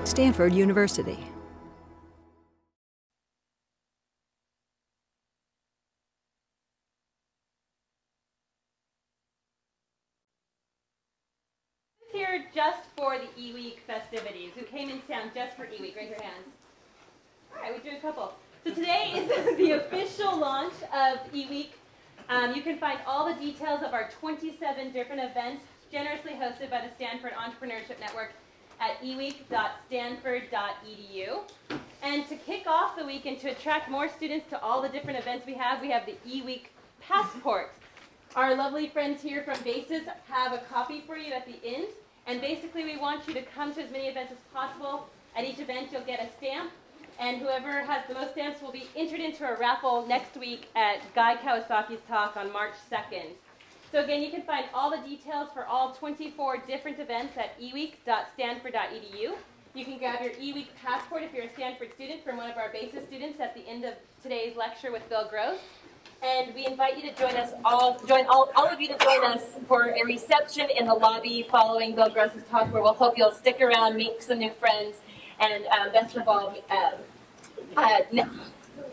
Stanford University. Here just for the eWeek festivities. Who came in town just for eWeek? Raise your hands. All right, we drew a couple. So today is the official launch of eWeek. You can find all the details of our 27 different events generously hosted by the Stanford Entrepreneurship Network at eweek.stanford.edu. And to kick off the week and to attract more students to all the different events we have the eWeek Passport. Our lovely friends here from BASIS have a copy for you at the end. And basically, we want you to come to as many events as possible. At each event, you'll get a stamp. And whoever has the most stamps will be entered into a raffle next week at Guy Kawasaki's talk on March 2nd. So again, you can find all the details for all 24 different events at eweek.stanford.edu. You can grab your eWeek passport if you're a Stanford student from one of our BASIS students at the end of today's lecture with Bill Gross. And we invite you to join us all of you to join us for a reception in the lobby following Bill Gross's talk, where we'll hope you'll stick around, make some new friends, and best of all,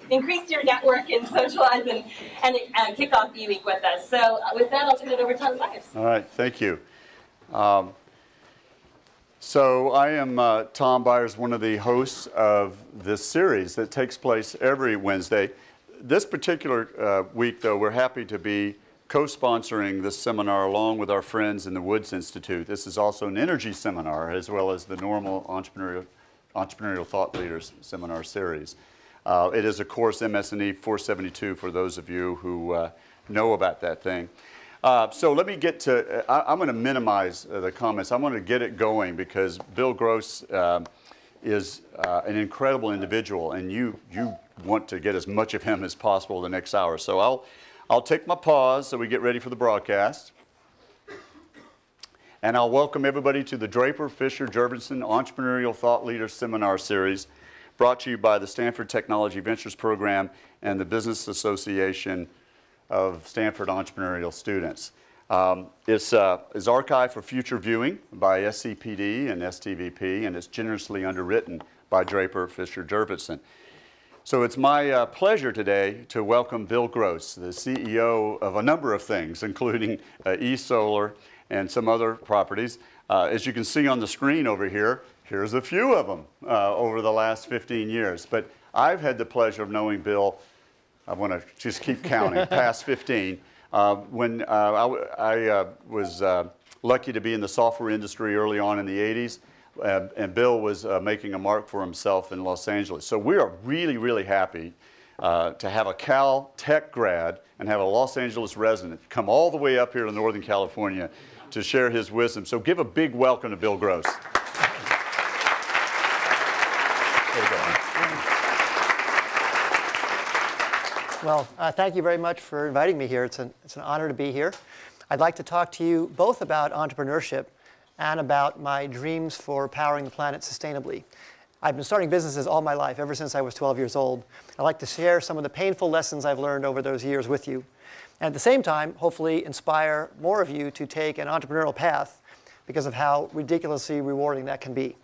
increase your network and socialize and kick off eWeek with us. So with that, I'll turn it over to Tom Byers. All right, thank you. So I am Tom Byers, one of the hosts of this series that takes place every Wednesday. This particular week, though, we're happy to be co-sponsoring this seminar along with our friends in the Woods Institute. This is also an energy seminar, as well as the normal Entrepreneurial Thought Leaders seminar series. It is, of course, MS&E 472 for those of you who know about that thing. So let me get to, I'm going to minimize the comments. I'm going to get it going because Bill Gross is an incredible individual, and you want to get as much of him as possible the next hour. So I'll take my pause so we get ready for the broadcast. And I'll welcome everybody to the Draper Fisher Jurgensen Entrepreneurial Thought Leaders Seminar Series, brought to you by the Stanford Technology Ventures Program and the Business Association of Stanford Entrepreneurial Students. It's archived for future viewing by SCPD and STVP, and it's generously underwritten by Draper Fisher Jurgensen. So it's my pleasure today to welcome Bill Gross, the CEO of a number of things, including eSolar and some other properties. As you can see on the screen over here, here's a few of them over the last 15 years. But I've had the pleasure of knowing Bill, I want to just keep counting, past 15. When I was lucky to be in the software industry early on in the 80s, and Bill was making a mark for himself in Los Angeles. So we are really, really happy to have a Cal Tech grad and have a Los Angeles resident come all the way up here to Northern California to share his wisdom. So give a big welcome to Bill Gross. Well, thank you very much for inviting me here. It's an honor to be here. I'd like to talk to you both about entrepreneurship and about my dreams for powering the planet sustainably. I've been starting businesses all my life, ever since I was 12 years old. I'd like to share some of the painful lessons I've learned over those years with you. And at the same time, hopefully inspire more of you to take an entrepreneurial path because of how ridiculously rewarding that can be.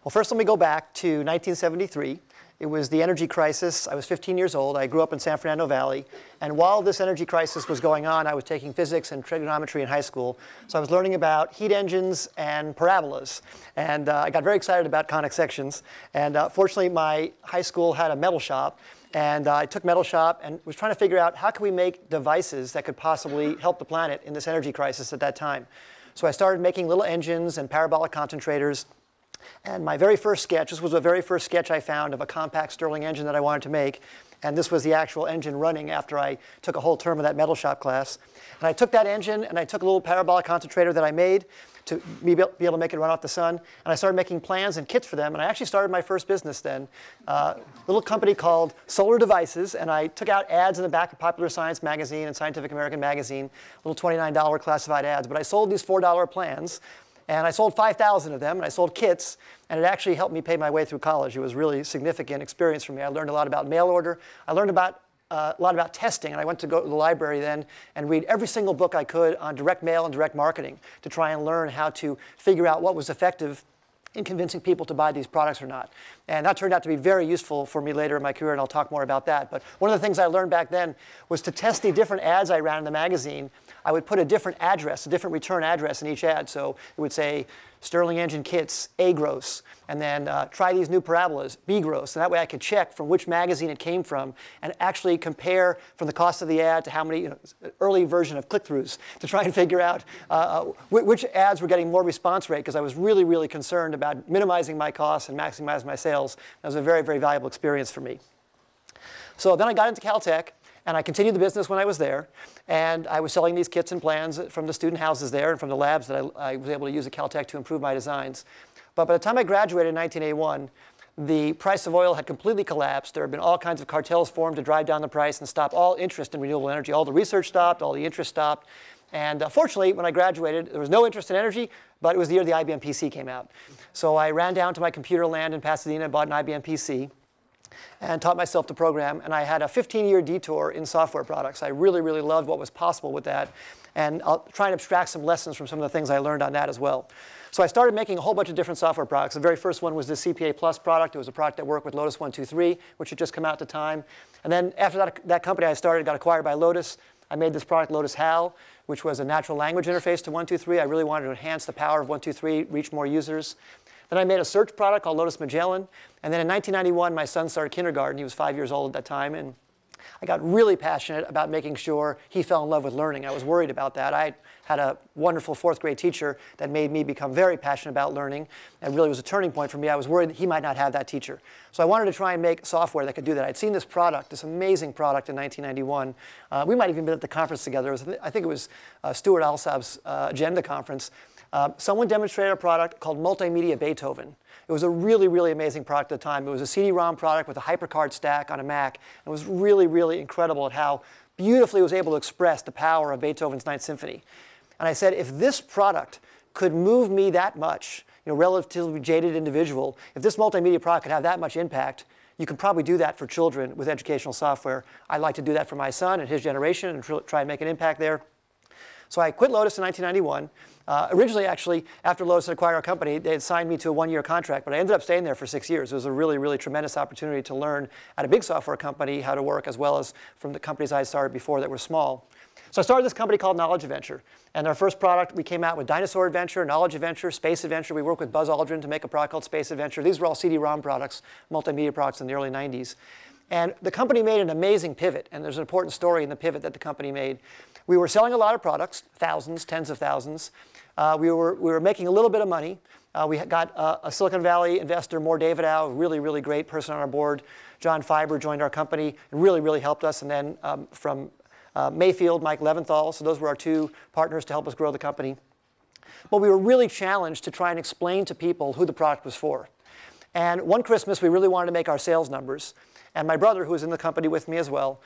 Well, first let me go back to 1973. It was the energy crisis. I was 15 years old. I grew up in San Fernando Valley. And while this energy crisis was going on, I was taking physics and trigonometry in high school. So I was learning about heat engines and parabolas. And I got very excited about conic sections. And fortunately, my high school had a metal shop. And I took metal shop and was trying to figure out how can we make devices that could possibly help the planet in this energy crisis at that time. So I started making little engines and parabolic concentrators. And my very first sketch, this was the very first sketch I found of a compact Stirling engine that I wanted to make. And this was the actual engine running after I took a whole term of that metal shop class. And I took that engine and I took a little parabolic concentrator that I made to be able to make it run off the sun. And I started making plans and kits for them. And I actually started my first business then, a little company called Solar Devices. And I took out ads in the back of Popular Science magazine and Scientific American magazine, little $29 classified ads. But I sold these $4 plans. And I sold 5,000 of them, and I sold kits, and it actually helped me pay my way through college. It was a really significant experience for me. I learned a lot about mail order. I learned a lot about testing, and I went to go to the library then and read every single book I could on direct mail and direct marketing to try and learn how to figure out what was effective in convincing people to buy these products or not. And that turned out to be very useful for me later in my career, and I'll talk more about that. But one of the things I learned back then was to test the different ads I ran in the magazine. I would put a different address, a different return address in each ad. So it would say, Sterling Engine Kits, A gross, and then try these new parabolas, B gross. And that way I could check from which magazine it came from and actually compare from the cost of the ad to how many, early version of click-throughs to try and figure out which ads were getting more response rate, because I was really, really concerned about minimizing my costs and maximizing my sales. That was a very, very valuable experience for me. So then I got into Caltech. And I continued the business when I was there. And I was selling these kits and plans from the student houses there and from the labs that I was able to use at Caltech to improve my designs. But by the time I graduated in 1981, the price of oil had completely collapsed. There had been all kinds of cartels formed to drive down the price and stop all interest in renewable energy. All the research stopped, all the interest stopped. And fortunately, when I graduated, there was no interest in energy, but it was the year the IBM PC came out. So I ran down to my computer land in Pasadena and bought an IBM PC. And taught myself to program. And I had a 15-year detour in software products. I really, really loved what was possible with that. And I'll try and abstract some lessons from some of the things I learned on that as well. So I started making a whole bunch of different software products. The very first one was the CPA Plus product. It was a product that worked with Lotus 123, which had just come out at the time. And then after that company I started got acquired by Lotus. I made this product, Lotus HAL, which was a natural language interface to 123. I really wanted to enhance the power of 123, reach more users. Then I made a search product called Lotus Magellan. And then in 1991, my son started kindergarten. He was 5 years old at that time. And I got really passionate about making sure he fell in love with learning. I was worried about that. I had a wonderful fourth grade teacher that made me become very passionate about learning. And really was a turning point for me. I was worried that he might not have that teacher. So I wanted to try and make software that could do that. I'd seen this product, this amazing product in 1991. We might have even been at the conference together. I think it was Stuart Alsop's Agenda conference. Someone demonstrated a product called Multimedia Beethoven. It was a really, really amazing product at the time. It was a CD-ROM product with a HyperCard stack on a Mac. It was really, really incredible at how beautifully it was able to express the power of Beethoven's Ninth Symphony. And I said, if this product could move me that much, relatively jaded individual, if this multimedia product could have that much impact, you can probably do that for children with educational software. I'd like to do that for my son and his generation and try and make an impact there. So I quit Lotus in 1991. Originally, actually, after Lotus had acquired our company, they had signed me to a 1-year contract, but I ended up staying there for 6 years. It was a really, really tremendous opportunity to learn at a big software company how to work, as well as from the companies I had started before that were small. So I started this company called Knowledge Adventure. And our first product, we came out with Dinosaur Adventure, Knowledge Adventure, Space Adventure. We worked with Buzz Aldrin to make a product called Space Adventure. These were all CD-ROM products, multimedia products in the early 90s. And the company made an amazing pivot. And there's an important story in the pivot that the company made. We were selling a lot of products, thousands, tens of thousands. We were making a little bit of money. We got a Silicon Valley investor, Moore Davidow, a really, really great person on our board. John Fiber joined our company and really, really helped us. And then from Mayfield, Mike Leventhal. So those were our two partners to help us grow the company. But we were really challenged to try and explain to people who the product was for. And one Christmas, we really wanted to make our sales numbers. And my brother, who was in the company with me as well,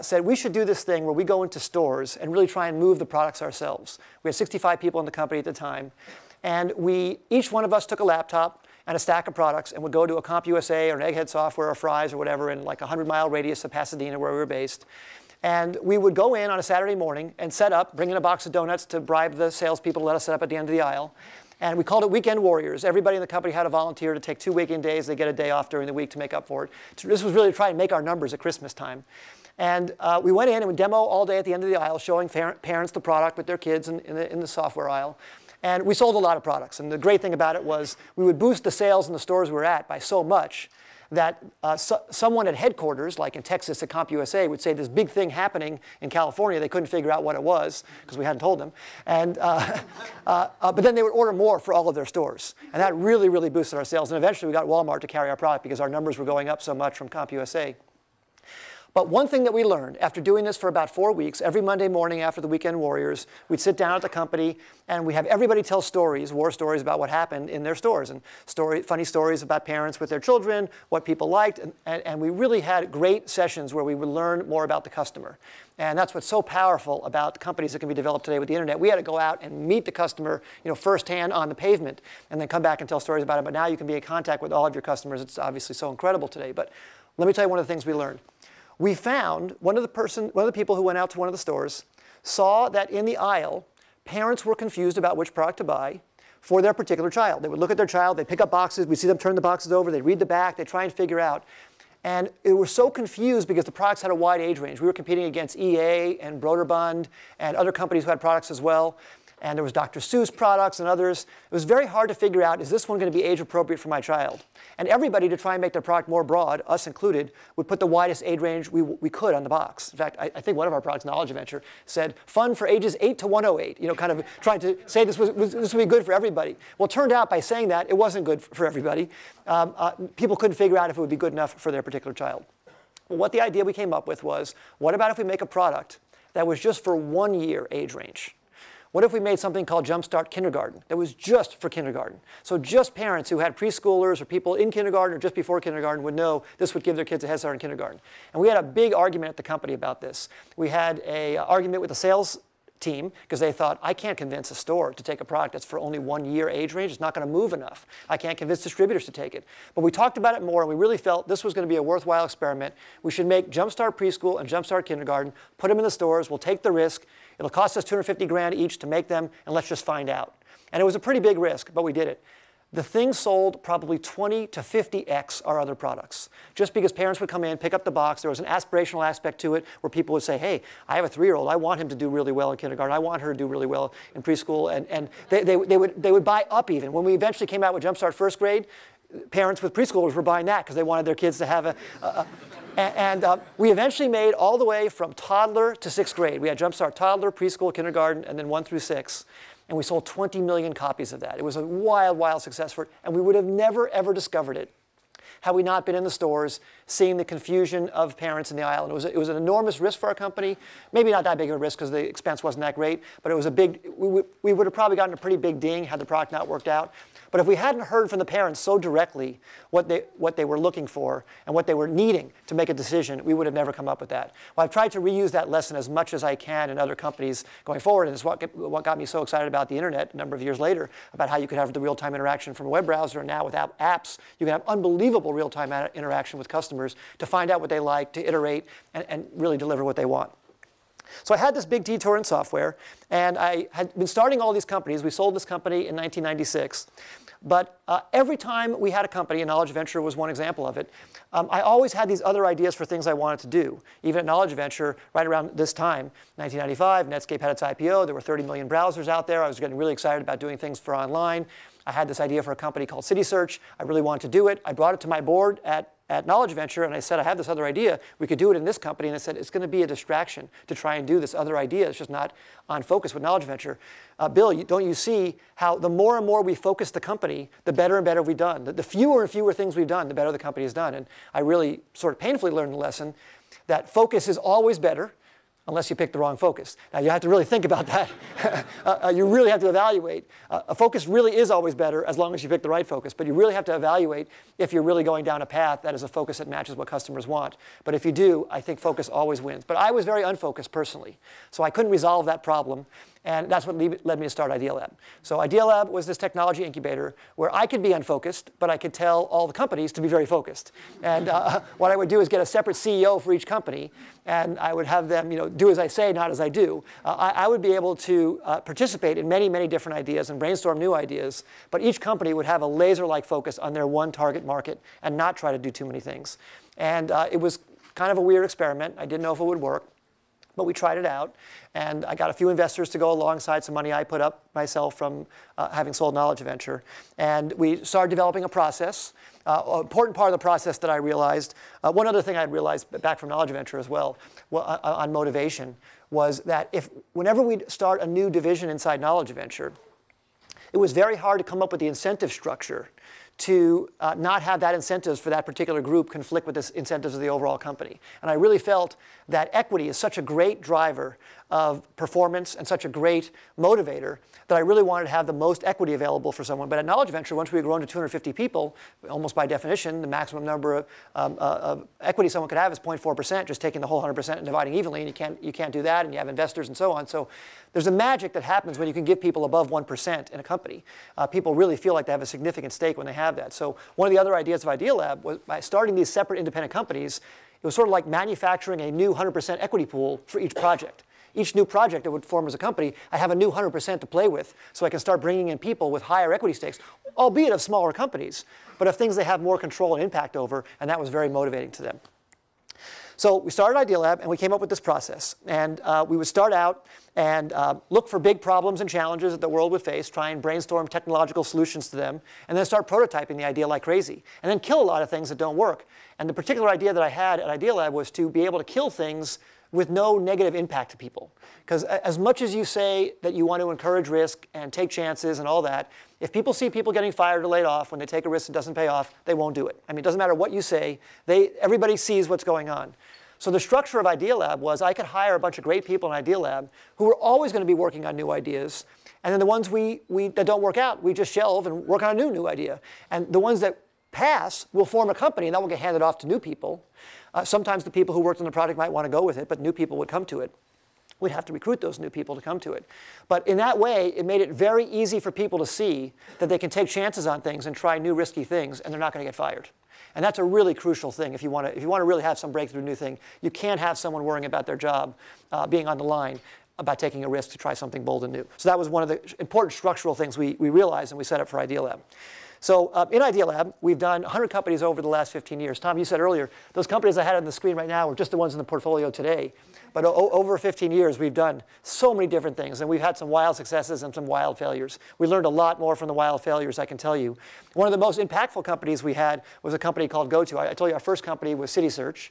said we should do this thing where we go into stores and really try and move the products ourselves. We had 65 people in the company at the time. And each one of us took a laptop and a stack of products and would go to a CompUSA or an Egghead Software or Fry's or whatever in like a 100-mile radius of Pasadena where we were based. And we would go in on a Saturday morning and set up, bring in a box of donuts to bribe the salespeople to let us set up at the end of the aisle. And we called it Weekend Warriors. Everybody in the company had a volunteer to take 2 weekend days. They get a day off during the week to make up for it. So this was really to try and make our numbers at Christmas time. And we went in and would demo all day at the end of the aisle, showing parents the product with their kids in the software aisle. And we sold a lot of products. And the great thing about it was we would boost the sales in the stores we were at by so much that someone at headquarters, like in Texas at CompUSA, would say this big thing happening in California. They couldn't figure out what it was because we hadn't told them. And, but then they would order more for all of their stores. And that really, really boosted our sales. And eventually we got Walmart to carry our product because our numbers were going up so much from CompUSA. But one thing that we learned after doing this for about 4 weeks, every Monday morning after the Weekend Warriors, we'd sit down at the company and we'd have everybody tell stories, war stories about what happened in their stores and funny stories about parents with their children, what people liked. And we really had great sessions where we would learn more about the customer. And that's what's so powerful about companies that can be developed today with the internet. We had to go out and meet the customer, firsthand on the pavement and then come back and tell stories about it. But now you can be in contact with all of your customers. It's obviously so incredible today. But let me tell you one of the things we learned. We found one of the people who went out to one of the stores saw that in the aisle, parents were confused about which product to buy. for their particular child. They would look at their child, they'd pick up boxes, we'd see them turn the boxes over, they'd read the back, they'd try and figure out. And we were so confused because the products had a wide age range. We were competing against EA and Broderbund and other companies who had products as well. And there was Dr. Seuss products and others. It was very hard to figure out, is this one going to be age appropriate for my child? And everybody, to try and make their product more broad, us included, would put the widest age range we could on the box. In fact, I think one of our products, Knowledge Adventure, said fun for ages 8 to 108, you know, kind of trying to say this would be good for everybody. Well, it turned out by saying that, it wasn't good for everybody. People couldn't figure out if it would be good enough for their particular child. Well, what the idea we came up with was, what about if we make a product that was just for 1 year age range? What if we made something called Jumpstart Kindergarten that was just for kindergarten? So just parents who had preschoolers or people in kindergarten or just before kindergarten would know this would give their kids a head start in kindergarten. And we had a big argument at the company about this. We had an argument with the sales team because they thought, I can't convince a store to take a product that's for only 1 year age range. It's not going to move enough. I can't convince distributors to take it. But we talked about it more, and we really felt this was going to be a worthwhile experiment. We should make Jumpstart Preschool and Jumpstart Kindergarten, put them in the stores, we'll take the risk. It'll cost us 250 grand each to make them, and let's just find out. And it was a pretty big risk, but we did it. The thing sold probably 20 to 50x our other products. Just because parents would come in, pick up the box, there was an aspirational aspect to it where people would say, hey, I have a 3-year-old, I want him to do really well in kindergarten, I want her to do really well in preschool, and they would buy up even. When we eventually came out with Jumpstart First Grade, parents with preschoolers were buying that because they wanted their kids to have we eventually made all the way from toddler to 6th grade. We had Jumpstart Toddler, Preschool, Kindergarten, and then 1 through 6. And we sold 20 million copies of that. It was a wild, wild success for it. And we would have never, ever discovered it had we not been in the stores, seeing the confusion of parents in the aisle. And it was an enormous risk for our company. Maybe not that big of a risk because the expense wasn't that great. But it was a big, we would have probably gotten a pretty big ding had the product not worked out. But if we hadn't heard from the parents so directly what they were looking for and what they were needing to make a decision, we would have never come up with that. Well, I've tried to reuse that lesson as much as I can in other companies going forward, and it's what got me so excited about the internet a number of years later, about how you could have the real-time interaction from a web browser, and now with apps, you can have unbelievable real-time interaction with customers to find out what they like, to iterate, and really deliver what they want. So I had this big detour in software, and I had been starting all these companies. We sold this company in 1996. But every time we had a company, and Knowledge Venture was one example of it, I always had these other ideas for things I wanted to do. Even at Knowledge Venture, right around this time, 1995, Netscape had its IPO. There were 30 million browsers out there. I was getting really excited about doing things for online. I had this idea for a company called CitySearch. I really wanted to do it. I brought it to my board at Knowledge Venture, and I said, I have this other idea. We could do it in this company. And I said, it's going to be a distraction to try and do this other idea. It's just not on focus with Knowledge Venture. Bill, don't you see how the more and more we focus the company, the better and better we've done? The fewer and fewer things we've done, the better the company has done. And I really sort of painfully learned the lesson that focus is always better, unless you pick the wrong focus. Now, you have to really think about that. You really have to evaluate. A focus really is always better as long as you pick the right focus. But you really have to evaluate if you're really going down a path that is a focus that matches what customers want. But if you do, I think focus always wins. But I was very unfocused personally. So I couldn't resolve that problem. And that's what led me to start Idealab. So Idealab was this technology incubator where I could be unfocused, but I could tell all the companies to be very focused. And what I would do is get a separate CEO for each company, and I would have them do as I say, not as I do. I would be able to participate in many, many different ideas and brainstorm new ideas, but each company would have a laser-like focus on their one target market and not try to do too many things. And it was kind of a weird experiment. I didn't know if it would work. But we tried it out, and I got a few investors to go alongside some money I put up myself from having sold Knowledge Venture. And we started developing a process. An important part of the process that I realized, one other thing I realized back from Knowledge Venture as well, on motivation, was that whenever we'd start a new division inside Knowledge Venture, it was very hard to come up with the incentive structure to not have that incentives for that particular group conflict with the incentives of the overall company. And I really felt that equity is such a great driver of performance and such a great motivator that I really wanted to have the most equity available for someone. But at Knowledge Venture, once we had grown to 250 people, almost by definition, the maximum number of equity someone could have is 0.4%, just taking the whole 100% and dividing evenly, and you can't do that, and you have investors and so on. So there's a magic that happens when you can give people above 1% in a company. People really feel like they have a significant stake when they have that. So one of the other ideas of Idealab was by starting these separate independent companies, it was sort of like manufacturing a new 100% equity pool for each project. each new project that would form as a company, I have a new 100% to play with, so I can start bringing in people with higher equity stakes, albeit of smaller companies, but of things they have more control and impact over, and that was very motivating to them. So we started Idealab, and we came up with this process. And we would start out and look for big problems and challenges that the world would face, try and brainstorm technological solutions to them, and then start prototyping the idea like crazy, and then kill a lot of things that don't work. And the particular idea that I had at Idealab was to be able to kill things with no negative impact to people. Because as much as you say that you want to encourage risk and take chances and all that, if people see people getting fired or laid off when they take a risk that doesn't pay off, they won't do it. I mean, it doesn't matter what you say. Everybody sees what's going on. So the structure of Idealab was I could hire a bunch of great people in Idealab who were always going to be working on new ideas. And then the ones that don't work out, we just shelve and work on a new idea. And the ones that pass will form a company, and that will get handed off to new people. Sometimes the people who worked on the project might want to go with it, but new people would come to it. We'd have to recruit those new people to come to it. But in that way, it made it very easy for people to see that they can take chances on things and try new risky things, and they're not going to get fired. And that's a really crucial thing if you want to really have some breakthrough new thing. You can't have someone worrying about their job being on the line about taking a risk to try something bold and new. So that was one of the important structural things we realized and we set up for Idealab. So in Idealab, we've done 100 companies over the last 15 years. Tom, you said earlier, those companies I had on the screen right now were just the ones in the portfolio today. But over 15 years, we've done so many different things. And we've had some wild successes and some wild failures. We learned a lot more from the wild failures, I can tell you. One of the most impactful companies we had was a company called GoTo. I told you our first company was CitySearch.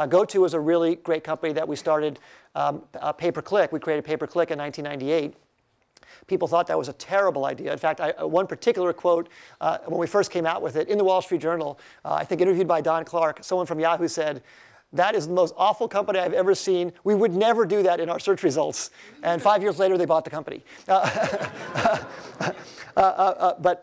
GoTo was a really great company that we started pay-per-click. We created pay-per-click in 1998. People thought that was a terrible idea. In fact, one particular quote, when we first came out with it, in the Wall Street Journal, I think interviewed by Don Clark, someone from Yahoo said, "That is the most awful company I've ever seen. We would never do that in our search results." And 5 years later, they bought the company. But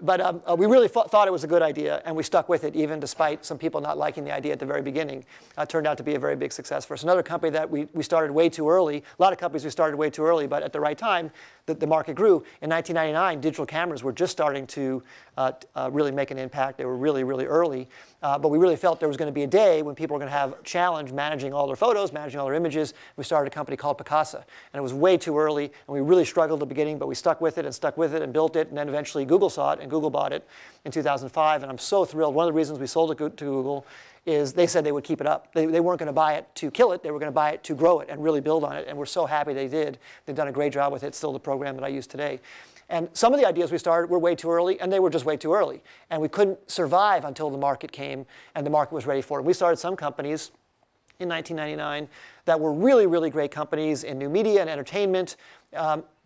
we really thought it was a good idea, and we stuck with it, even despite some people not liking the idea at the very beginning. Turned out to be a very big success for us. Another company that we started way too early, a lot of companies we started way too early, but at the right time, the market grew. In 1999, digital cameras were just starting to really make an impact. They were really, really early. But we really felt there was going to be a day when people were going to have a challenge managing all their photos, managing all their images. We started a company called Picasa. And it was way too early, and we really struggled at the beginning, but we stuck with it and built it. And then eventually Google saw it, and Google bought it in 2005. And I'm so thrilled. One of the reasons we sold it to Google is they said they would keep it up. They weren't going to buy it to kill it. They were going to buy it to grow it and really build on it. And we're so happy they did. They've done a great job with it. It's still the program that I use today. And some of the ideas we started were way too early, and they were just way too early. And we couldn't survive until the market came and the market was ready for it. We started some companies in 1999 that were really, really great companies in new media and entertainment.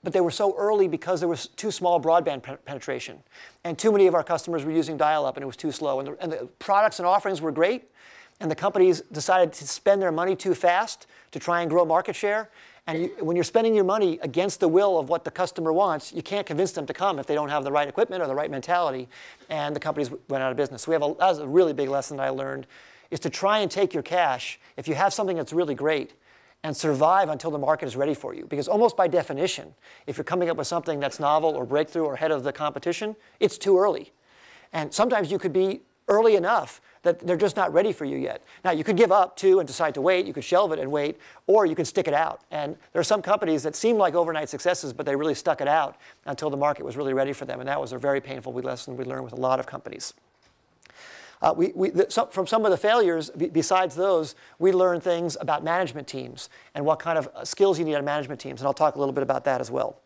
But they were so early because there was too small broadband penetration. And too many of our customers were using dial-up, and it was too slow. And the products and offerings were great, and the companies decided to spend their money too fast to try and grow market share. And when you're spending your money against the will of what the customer wants, you can't convince them to come if they don't have the right equipment or the right mentality. And the companies went out of business. So that was a really big lesson that I learned, is to try and take your cash, if you have something that's really great, and survive until the market is ready for you. Because almost by definition, if you're coming up with something that's novel or breakthrough or ahead of the competition, it's too early. And sometimes you could be early enough that they're just not ready for you yet. Now, you could give up too and decide to wait. You could shelve it and wait, or you can stick it out. And there are some companies that seem like overnight successes, but they really stuck it out until the market was really ready for them. And that was a very painful lesson we learned with a lot of companies. From some of the failures, besides those, we learned things about management teams and what kind of skills you need on management teams. And I'll talk a little bit about that as well.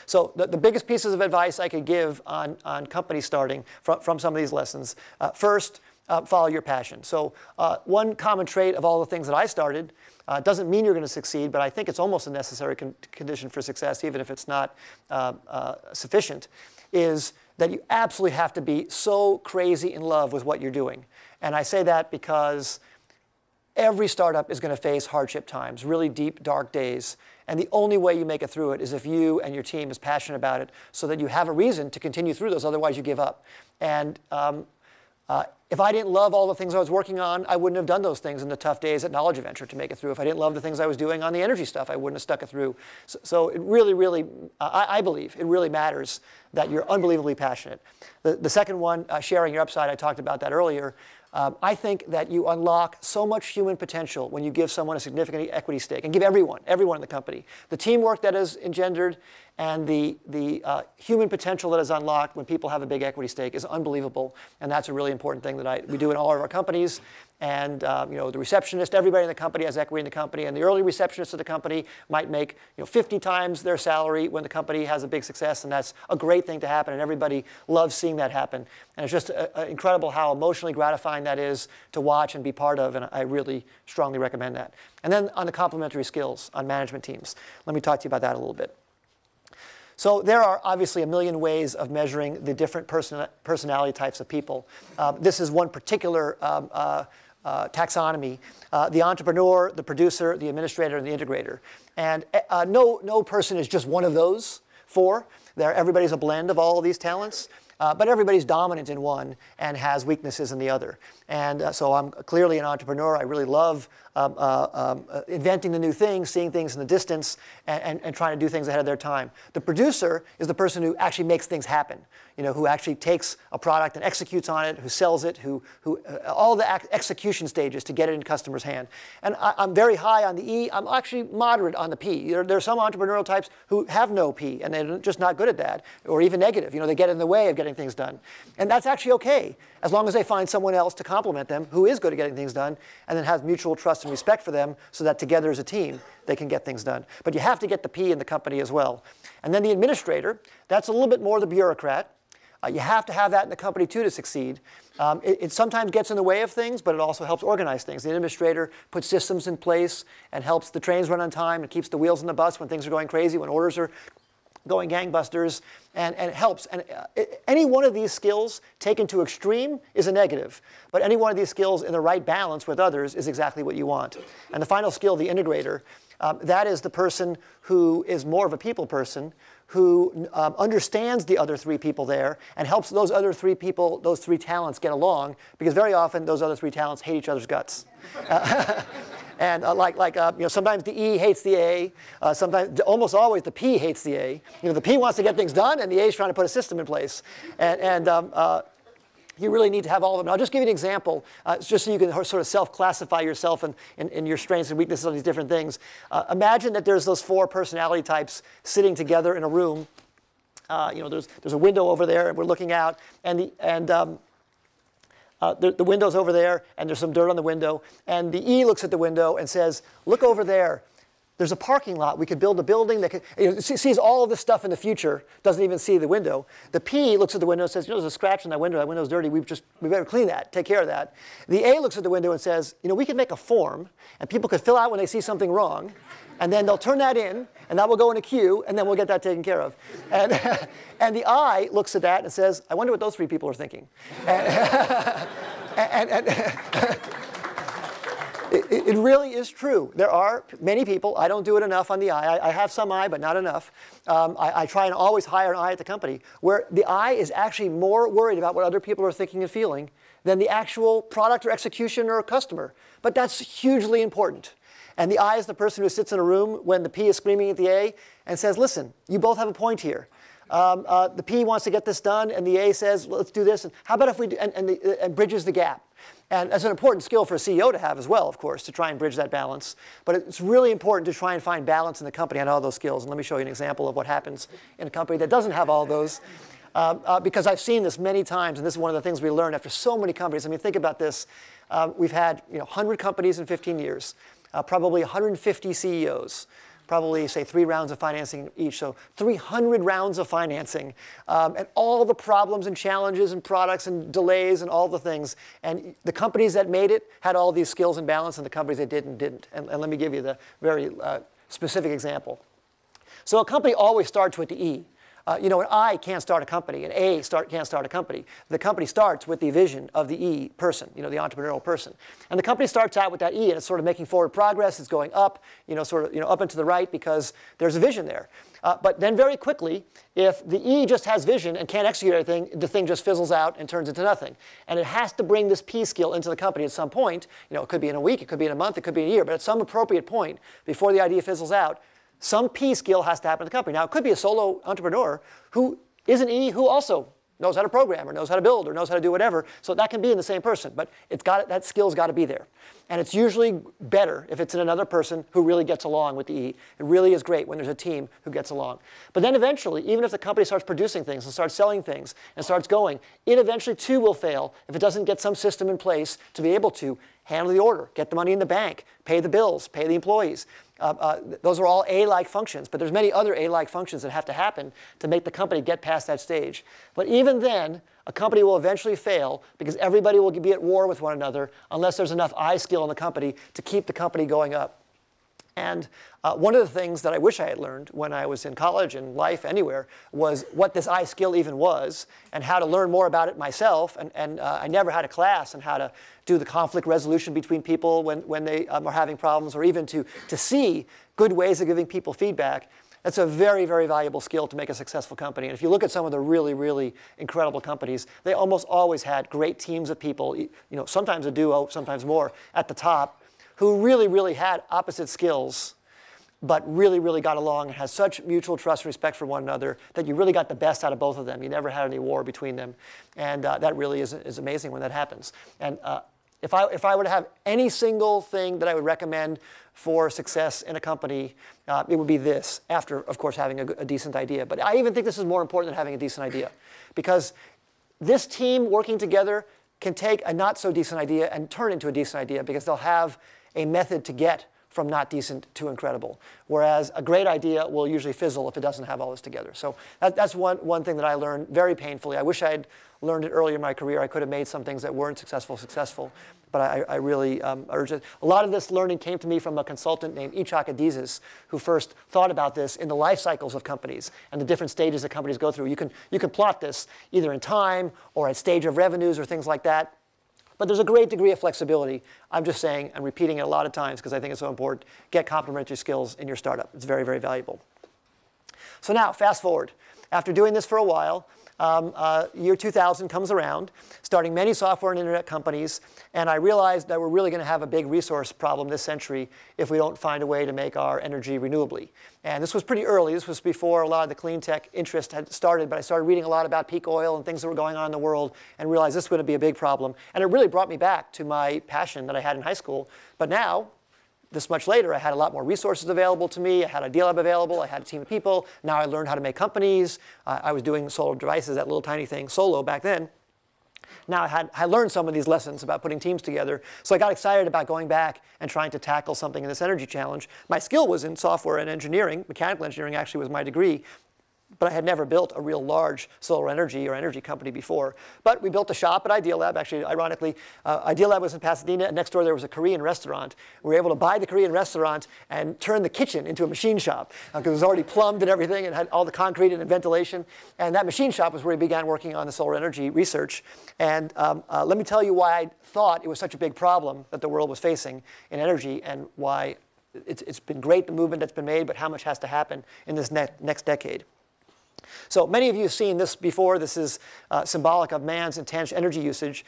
So the biggest pieces of advice I could give on company starting from some of these lessons. First, follow your passion. So one common trait of all the things that I started, doesn't mean you're going to succeed, but I think it's almost a necessary condition for success, even if it's not sufficient, is that you absolutely have to be so crazy in love with what you're doing. And I say that because every startup is going to face hardship times, really deep, dark days. And the only way you make it through it is if you and your team is passionate about it, so that you have a reason to continue through those. Otherwise, you give up. And If I didn't love all the things I was working on, I wouldn't have done those things in the tough days at Knowledge Adventure to make it through. If I didn't love the things I was doing on the energy stuff, I wouldn't have stuck it through. So it really, really, I believe it really matters that you're unbelievably passionate. The second one, sharing your upside, I talked about that earlier. I think that you unlock so much human potential when you give someone a significant equity stake, and give everyone in the company. The teamwork that is engendered and the human potential that is unlocked when people have a big equity stake is unbelievable, and that's a really important thing that we do in all of our companies. And the receptionist, everybody in the company has equity in the company, and the early receptionist of the company might make 50 times their salary when the company has a big success, and that's a great thing to happen, and everybody loves seeing that happen. And it's just incredible how emotionally gratifying that is to watch and be part of, and I really strongly recommend that. And then on the complementary skills on management teams, let me talk to you about that a little bit. So there are obviously a million ways of measuring the different personality types of people. This is one particular taxonomy, the entrepreneur, the producer, the administrator, and the integrator. And no person is just one of those four. Everybody's a blend of all of these talents. But everybody's dominant in one and has weaknesses in the other. And so I'm clearly an entrepreneur. I really love inventing the new things, seeing things in the distance, and trying to do things ahead of their time. The producer is the person who actually makes things happen, who actually takes a product and executes on it, who sells it, who all the execution stages to get it in customers' hand. And I'm very high on the E. I'm actually moderate on the P. There are some entrepreneurial types who have no P, and they're just not good at that, or even negative. They get in the way of getting things done. And that's actually okay, as long as they find someone else to complement them who is good at getting things done, and then has mutual trust and respect for them so that together as a team, they can get things done. But you have to get the P in the company as well. And then the administrator, that's a little bit more the bureaucrat. You have to have that in the company too to succeed. It sometimes gets in the way of things, but it also helps organize things. The administrator puts systems in place and helps the trains run on time and keeps the wheels on the bus when things are going crazy, when orders are going gangbusters, and it helps. And any one of these skills taken to extreme is a negative, but any one of these skills in the right balance with others is exactly what you want. And the final skill, the integrator, that is the person who is more of a people person, who understands the other three people there and helps those other three people, those three talents get along, because very often those other three talents hate each other's guts. And sometimes the E hates the A. Sometimes, almost always, the P hates the A. The P wants to get things done, and the A is trying to put a system in place. And you really need to have all of them. And I'll just give you an example, just so you can sort of self-classify yourself in your strengths and weaknesses on these different things. Imagine that there's those four personality types sitting together in a room. There's a window over there, and we're looking out, and the window's over there, and there's some dirt on the window. And the E looks at the window and says, look over there. There's a parking lot. We could build a building that could, sees all of this stuff in the future, doesn't even see the window. The P looks at the window and says, there's a scratch in that window. That window's dirty. We better clean that, take care of that. The A looks at the window and says, we could make a form, and people could fill out when they see something wrong, and then they'll turn that in, and that will go in a queue, and then we'll get that taken care of. And the I looks at that and says, I wonder what those three people are thinking. It really is true. There are many people, I don't do it enough on the I. I have some I, but not enough. I try and always hire an I at the company, where the I is actually more worried about what other people are thinking and feeling than the actual product or execution or customer. But that's hugely important. And the I is the person who sits in a room when the P is screaming at the A and says, listen, you both have a point here. The P wants to get this done, and the A says, let's do this. And how about if we do, and bridges the gap. And that's an important skill for a CEO to have as well, of course, to try and bridge that balance. But it's really important to try and find balance in the company on all those skills. And let me show you an example of what happens in a company that doesn't have all those. Because I've seen this many times, and this is one of the things we learned after so many companies. I mean, think about this. We've had 100 companies in 15 years, probably 150 CEOs. Probably, say, 3 rounds of financing each, so 300 rounds of financing, and all the problems and challenges and products and delays and all the things. And the companies that made it had all these skills and balance, and the companies that didn't. And let me give you the very specific example. So a company always starts with the E. You know, an I can't start a company, an A can't start a company. The company starts with the vision of the E person, you know, the entrepreneurial person. And the company starts out with that E, and it's sort of making forward progress. It's going up, you know, sort of, you know, up and to the right because there's a vision there. But then very quickly, if the E just has vision and can't execute anything, the thing just fizzles out and turns into nothing. And it has to bring this P skill into the company at some point. You know, it could be in a week, it could be in a month, it could be in a year, but at some appropriate point before the idea fizzles out, some P skill has to happen in the company. Now, it could be a solo entrepreneur who is an E who also knows how to program or knows how to build or knows how to do whatever. So that can be in the same person, but that skill's got to be there. And it's usually better if it's in another person who really gets along with the E. It really is great when there's a team who gets along. But then eventually, even if the company starts producing things and starts selling things and starts going, it eventually too will fail if it doesn't get some system in place to be able to handle the order, get the money in the bank, pay the bills, pay the employees. Those are all A-like functions, but there's many other A-like functions that have to happen to make the company get past that stage. But even then, a company will eventually fail because everybody will be at war with one another unless there's enough I skill in the company to keep the company going up. And one of the things that I wish I had learned when I was in college and life anywhere was what this I skill even was and how to learn more about it myself. And I never had a class on how to do the conflict resolution between people when they are having problems, or even to see good ways of giving people feedback. That's a very, very valuable skill to make a successful company. And if you look at some of the really, really incredible companies, they almost always had great teams of people, you know, sometimes a duo, sometimes more, at the top, who really, really had opposite skills, but really, really got along and has such mutual trust and respect for one another that you really got the best out of both of them. You never had any war between them. And that really is amazing when that happens. And if I were to have any single thing that I would recommend for success in a company, it would be this, after, of course, having a decent idea. But I even think this is more important than having a decent idea, because this team working together can take a not-so-decent idea and turn into a decent idea because they'll have a method to get from not decent to incredible. Whereas a great idea will usually fizzle if it doesn't have all this together. So that's one thing that I learned very painfully. I wish I had learned it earlier in my career. I could have made some things that weren't successful. But I really urge it. A lot of this learning came to me from a consultant named Ichak Adizes, who first thought about this in the life cycles of companies and the different stages that companies go through. You can plot this either in time or at stage of revenues or things like that. But there's a great degree of flexibility. I'm just saying, and repeating it a lot of times because I think it's so important, get complementary skills in your startup. It's very, very valuable. So now, fast forward. After doing this for a while, year 2000 comes around, starting many software and internet companies, and I realized that we're really going to have a big resource problem this century if we don't find a way to make our energy renewably. And this was pretty early. This was before a lot of the clean tech interest had started, but I started reading a lot about peak oil and things that were going on in the world and realized this was going to be a big problem. And it really brought me back to my passion that I had in high school. But now, this much later, I had a lot more resources available to me. I had Idealab available. I had a team of people. Now I learned how to make companies. I was doing solar devices, that little tiny thing, solo back then. Now I learned some of these lessons about putting teams together. So I got excited about going back and trying to tackle something in this energy challenge. My skill was in software and engineering. Mechanical engineering actually was my degree. But I had never built a real large solar energy or energy company before. But we built a shop at Idealab. Actually, ironically, Idealab was in Pasadena, and next door there was a Korean restaurant. We were able to buy the Korean restaurant and turn the kitchen into a machine shop because it was already plumbed and everything and had all the concrete and ventilation. And that machine shop was where we began working on the solar energy research. And let me tell you why I thought it was such a big problem that the world was facing in energy, and why it's been great, the movement that's been made, but how much has to happen in this next decade. So many of you have seen this before. This is symbolic of man's intense energy usage.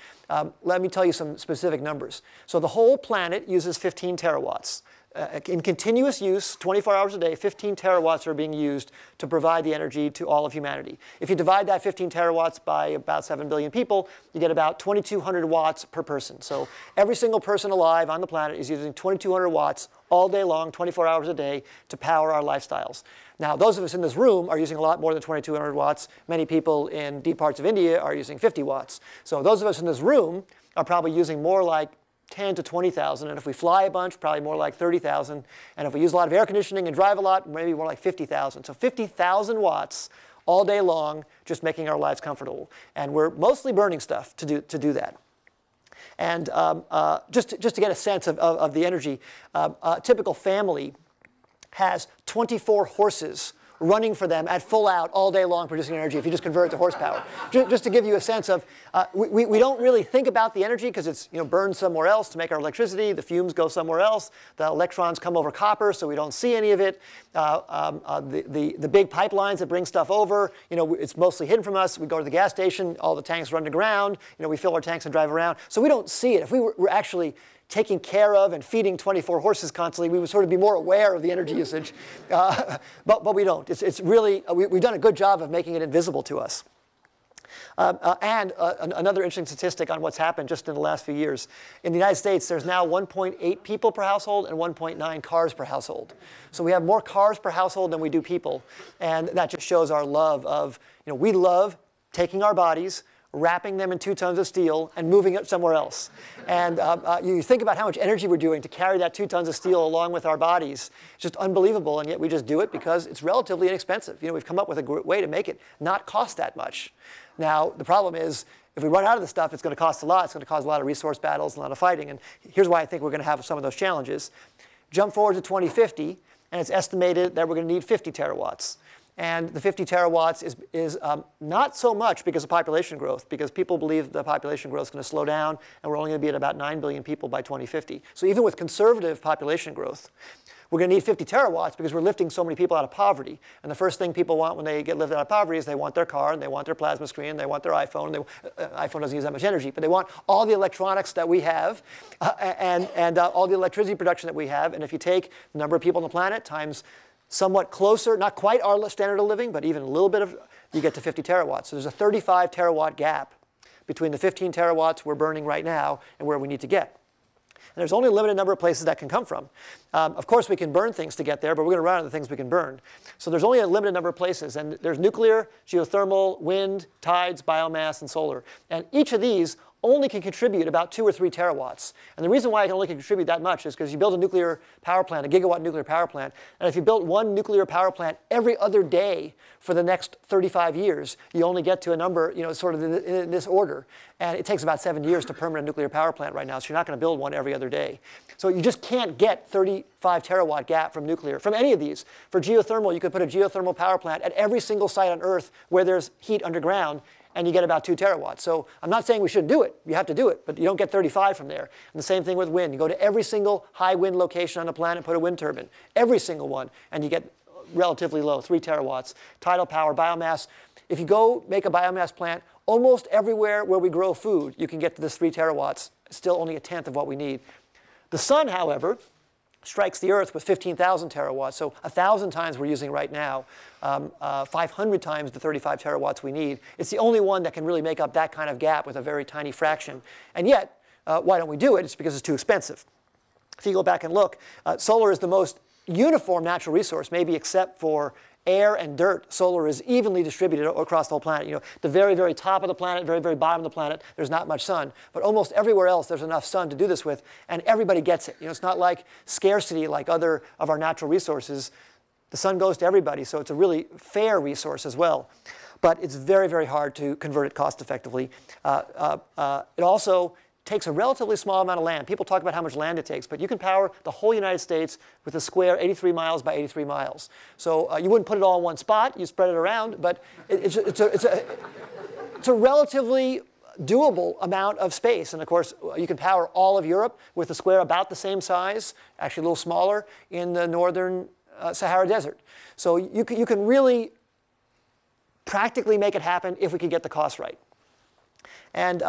Let me tell you some specific numbers. So the whole planet uses 15 terawatts. In continuous use, 24 hours a day, 15 terawatts are being used to provide the energy to all of humanity. If you divide that 15 terawatts by about 7 billion people, you get about 2,200 watts per person. So every single person alive on the planet is using 2,200 watts all day long, 24 hours a day, to power our lifestyles. Now, those of us in this room are using a lot more than 2,200 watts. Many people in deep parts of India are using 50 watts. So those of us in this room are probably using more like 10 to 20,000, and if we fly a bunch, probably more like 30,000. And if we use a lot of air conditioning and drive a lot, maybe more like 50,000. So 50,000 watts all day long, just making our lives comfortable. And we're mostly burning stuff to do that. And just to get a sense of the energy, a typical family has 24 horses running for them at full out all day long producing energy if you just convert it to horsepower. Just to give you a sense of, we don't really think about the energy because it's burned somewhere else to make our electricity. The fumes go somewhere else. The electrons come over copper, so we don't see any of it. The big pipelines that bring stuff over, it's mostly hidden from us. We go to the gas station, all the tanks run to ground. We fill our tanks and drive around. So we don't see it. If we were actually taking care of and feeding 24 horses constantly, we would sort of be more aware of the energy usage. But we don't. It's really, we've done a good job of making it invisible to us. Another interesting statistic on what's happened just in the last few years. In the United States, there's now 1.8 people per household and 1.9 cars per household. So we have more cars per household than we do people. And that just shows our love of, we love taking our bodies, wrapping them in 2 tons of steel, and moving it somewhere else. And you think about how much energy we're doing to carry that 2 tons of steel along with our bodies. It's just unbelievable, and yet we just do it because it's relatively inexpensive. We've come up with a great way to make it not cost that much. Now, the problem is, if we run out of the stuff, it's going to cost a lot. It's going to cause a lot of resource battles and a lot of fighting. And here's why I think we're going to have some of those challenges. Jump forward to 2050, and it's estimated that we're going to need 50 terawatts. And the 50 terawatts is not so much because of population growth, because people believe the population growth is going to slow down, and we're only going to be at about 9 billion people by 2050. So even with conservative population growth, we're going to need 50 terawatts because we're lifting so many people out of poverty. And the first thing people want when they get lifted out of poverty is they want their car, and they want their plasma screen, and they want their iPhone. iPhone doesn't use that much energy, but they want all the electronics that we have and all the electricity production that we have. And if you take the number of people on the planet times somewhat closer, not quite our standard of living, but even a little bit of, you get to 50 terawatts. So there's a 35 terawatt gap between the 15 terawatts we're burning right now and where we need to get. And there's only a limited number of places that can come from. Of course, we can burn things to get there, but we're going to run out of the things we can burn. So there's only a limited number of places. And there's nuclear, geothermal, wind, tides, biomass, and solar. And each of these only can contribute about 2 or 3 terawatts. And the reason why I can only contribute that much is because you build a nuclear power plant, a gigawatt nuclear power plant, and if you built one nuclear power plant every other day for the next 35 years, you only get to a number, sort of in this order. And it takes about 7 years to permit a nuclear power plant right now, so you're not going to build one every other day. So you just can't get 35 terawatt gap from nuclear, from any of these. For geothermal, you could put a geothermal power plant at every single site on Earth where there's heat underground, and you get about 2 terawatts. So I'm not saying we shouldn't do it. You have to do it, but you don't get 35 from there. And the same thing with wind. You go to every single high wind location on the planet, put a wind turbine, every single one, and you get relatively low, 3 terawatts. Tidal power, biomass. If you go make a biomass plant, almost everywhere where we grow food, you can get to this 3 terawatts, still only a tenth of what we need. The sun, however, strikes the Earth with 15,000 terawatts, so 1,000 times we're using right now, 500 times the 35 terawatts we need. It's the only one that can really make up that kind of gap with a very tiny fraction. And yet, why don't we do it? It's because it's too expensive. If you go back and look, solar is the most uniform natural resource, maybe except for air and dirt. Solar is evenly distributed across the whole planet. The very, very top of the planet, very, very bottom of the planet, there's not much sun. But almost everywhere else, there's enough sun to do this with, and everybody gets it. It's not like scarcity like other of our natural resources. The sun goes to everybody, so it's a really fair resource as well. But it's very, very hard to convert it cost effectively. It also takes a relatively small amount of land. People talk about how much land it takes, but you can power the whole United States with a square 83 miles by 83 miles. So you wouldn't put it all in one spot. You spread it around, but it's a relatively doable amount of space. And of course, you can power all of Europe with a square about the same size, actually a little smaller, in the northern Sahara Desert. So you can really practically make it happen if we could get the cost right. And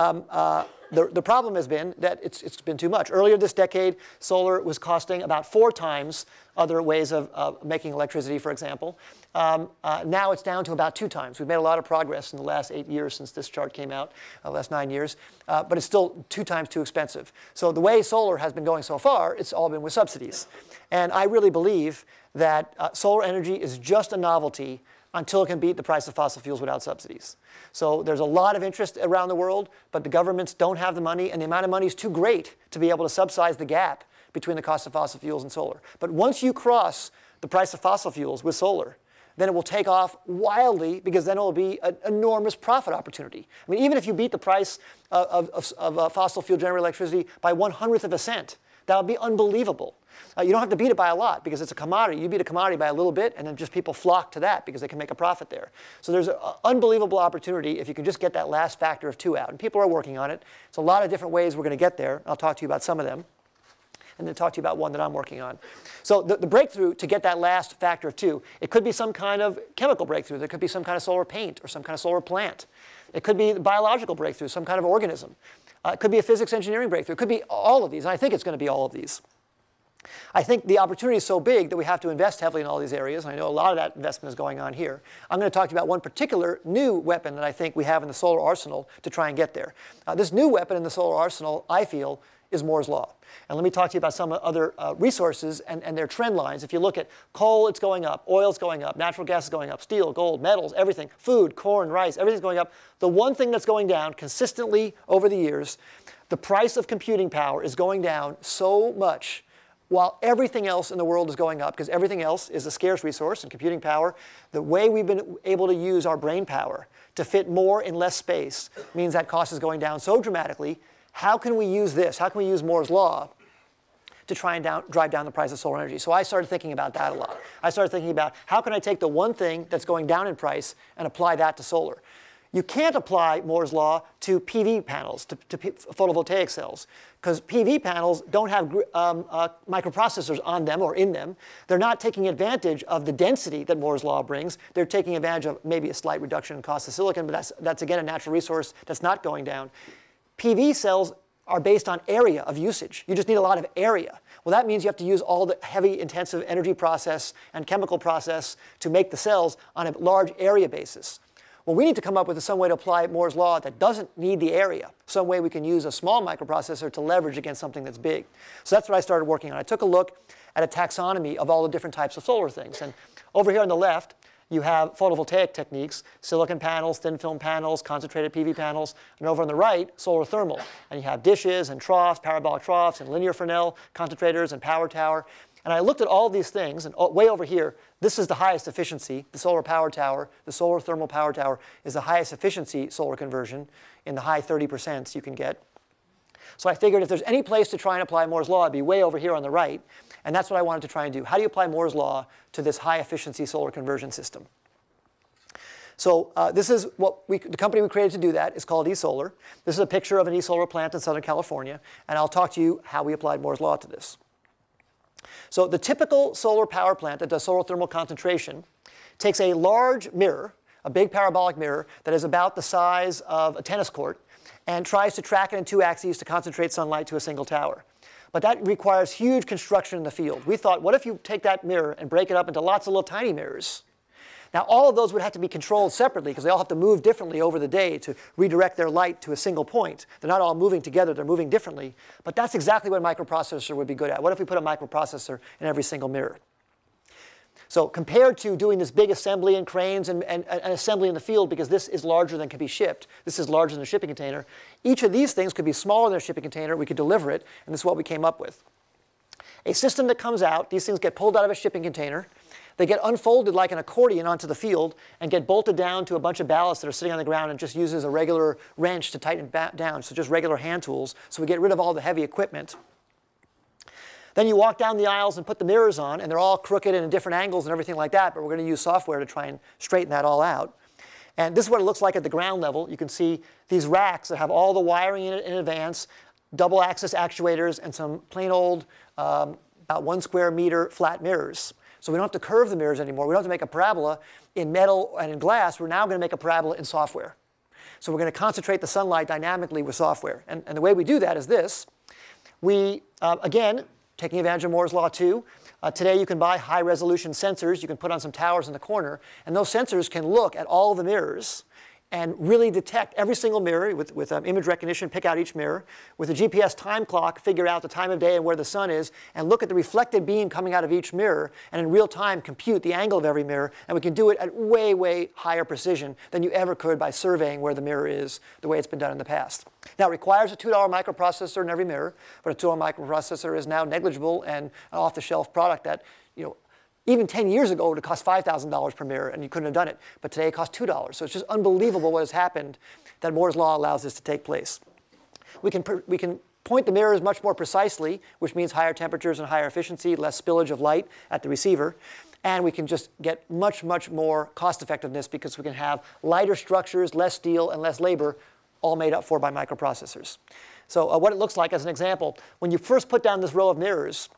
the problem has been that it's been too much. Earlier this decade, solar was costing about 4 times other ways of making electricity, for example. Now it's down to about 2 times. We've made a lot of progress in the last 8 years since this chart came out, last 9 years. But it's still 2 times too expensive. So the way solar has been going so far, it's all been with subsidies. And I really believe that solar energy is just a novelty until it can beat the price of fossil fuels without subsidies. So there's a lot of interest around the world, but the governments don't have the money, and the amount of money is too great to be able to subsidize the gap between the cost of fossil fuels and solar. But once you cross the price of fossil fuels with solar, then it will take off wildly, because then it will be an enormous profit opportunity. I mean, even if you beat the price of fossil fuel generated electricity by 1/100th of a cent, that would be unbelievable. You don't have to beat it by a lot because it's a commodity. You beat a commodity by a little bit, and then just people flock to that because they can make a profit there. So there's an unbelievable opportunity if you can just get that last factor of 2 out. And people are working on it. It's a lot of different ways we're going to get there. I'll talk to you about some of them, and then talk to you about one that I'm working on. So the breakthrough to get that last factor of 2, it could be some kind of chemical breakthrough. There could be some kind of solar paint or some kind of solar plant. It could be biological breakthrough, some kind of organism. It could be a physics engineering breakthrough. It could be all of these, and I think it's going to be all of these. I think the opportunity is so big that we have to invest heavily in all these areas, and I know a lot of that investment is going on here. I'm going to talk to you about one particular new weapon that I think we have in the solar arsenal to try and get there. This new weapon in the solar arsenal, I feel, is Moore's Law. And let me talk to you about some other resources and their trend lines. If you look at coal, it's going up. Oil's going up. Natural gas is going up. Steel, gold, metals, everything. Food, corn, rice, everything's going up. The one thing that's going down consistently over the years, the price of computing power is going down so much while everything else in the world is going up, because everything else is a scarce resource, and computing power, the way we've been able to use our brain power to fit more in less space means that cost is going down so dramatically. How can we use this? How can we use Moore's Law to try and drive down the price of solar energy? So I started thinking about that a lot. I started thinking about how can I take the one thing that's going down in price and apply that to solar. You can't apply Moore's Law to PV panels, to photovoltaic cells, because PV panels don't have microprocessors on them or in them. They're not taking advantage of the density that Moore's Law brings. They're taking advantage of maybe a slight reduction in cost of silicon, but that's again a natural resource that's not going down. PV cells are based on area of usage. You just need a lot of area. Well, that means you have to use all the heavy, intensive energy process and chemical process to make the cells on a large area basis. Well, we need to come up with some way to apply Moore's Law that doesn't need the area, some way we can use a small microprocessor to leverage against something that's big. So that's what I started working on. I took a look at a taxonomy of all the different types of solar things. And over here on the left, you have photovoltaic techniques, silicon panels, thin film panels, concentrated PV panels. And over on the right, solar thermal. And you have dishes and troughs, parabolic troughs, and linear Fresnel concentrators and power tower. And I looked at all of these things, and way over here, this is the highest efficiency. The solar power tower, the solar thermal power tower is the highest efficiency solar conversion in the high 30% you can get. So I figured if there's any place to try and apply Moore's Law, it'd be way over here on the right. And that's what I wanted to try and do. How do you apply Moore's Law to this high efficiency solar conversion system? So this is what the company we created to do that is called eSolar. This is a picture of an eSolar plant in Southern California. And I'll talk to you how we applied Moore's Law to this. So the typical solar power plant that does solar thermal concentration takes a large mirror, a big parabolic mirror that is about the size of a tennis court, and tries to track it in 2 axes to concentrate sunlight to a single tower. But that requires huge construction in the field. We thought, what if you take that mirror and break it up into lots of little tiny mirrors? Now, all of those would have to be controlled separately because they all have to move differently over the day to redirect their light to a single point. They're not all moving together. They're moving differently. But that's exactly what a microprocessor would be good at. What if we put a microprocessor in every single mirror? So compared to doing this big assembly and cranes and assembly in the field, because this is larger than can be shipped, this is larger than a shipping container, each of these things could be smaller than a shipping container. We could deliver it, and this is what we came up with. A system that comes out, these things get pulled out of a shipping container. They get unfolded like an accordion onto the field and get bolted down to a bunch of ballasts that are sitting on the ground and just uses a regular wrench to tighten it down, so just regular hand tools. So we get rid of all the heavy equipment. Then you walk down the aisles and put the mirrors on, and they're all crooked and in different angles and everything like that, but we're going to use software to try and straighten that all out. And this is what it looks like at the ground level. You can see these racks that have all the wiring in it in advance, double axis actuators, and some plain old about 1 square meter flat mirrors. So we don't have to curve the mirrors anymore. We don't have to make a parabola in metal and in glass. We're now going to make a parabola in software. So we're going to concentrate the sunlight dynamically with software. And the way we do that is this. We, again, taking advantage of Moore's Law 2, today you can buy high-resolution sensors you can put on some towers in the corner. And those sensors can look at all the mirrors and really detect every single mirror with image recognition, pick out each mirror. With a GPS time clock, figure out the time of day and where the sun is, and look at the reflected beam coming out of each mirror, and in real time compute the angle of every mirror. And we can do it at way, way higher precision than you ever could by surveying where the mirror is the way it's been done in the past. Now, it requires a $2 microprocessor in every mirror, but a $2 microprocessor is now negligible and an off-the-shelf product that, even 10 years ago, it would have cost $5,000 per mirror, and you couldn't have done it. But today, it costs $2. So it's just unbelievable what has happened that Moore's Law allows this to take place. We can point the mirrors much more precisely, which means higher temperatures and higher efficiency, less spillage of light at the receiver. And we can just get much, much more cost effectiveness because we can have lighter structures, less steel, and less labor, all made up for by microprocessors. So what it looks like as an example, when you first put down this row of mirrors,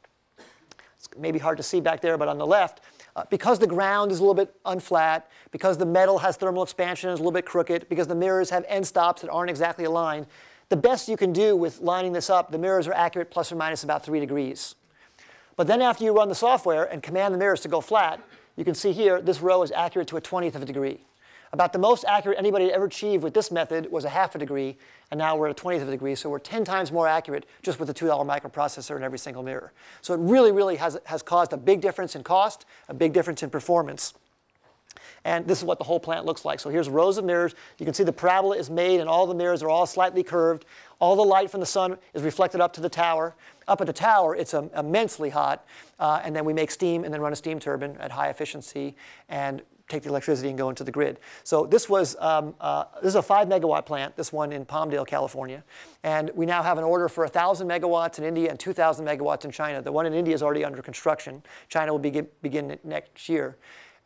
it's maybe hard to see back there, but on the left, because the ground is a little bit unflat, because the metal has thermal expansion and is a little bit crooked, because the mirrors have end stops that aren't exactly aligned, the best you can do with lining this up, the mirrors are accurate plus or minus about 3 degrees. But then after you run the software and command the mirrors to go flat, you can see here this row is accurate to a 20th of a degree. About the most accurate anybody had ever achieved with this method was a ½ a degree, and now we're at a 20th of a degree, so we're 10 times more accurate just with a $2 microprocessor in every single mirror. So it really, really has caused a big difference in cost, a big difference in performance. And this is what the whole plant looks like. So here's rows of mirrors. You can see the parabola is made, and all the mirrors are all slightly curved. All the light from the sun is reflected up to the tower. Up at the tower, it's immensely hot. And then we make steam and then run a steam turbine at high efficiency and take the electricity and go into the grid. So this was this is a 5 megawatt plant, this one in Palmdale, California. And we now have an order for 1,000 megawatts in India and 2,000 megawatts in China. The one in India is already under construction. China will begin next year.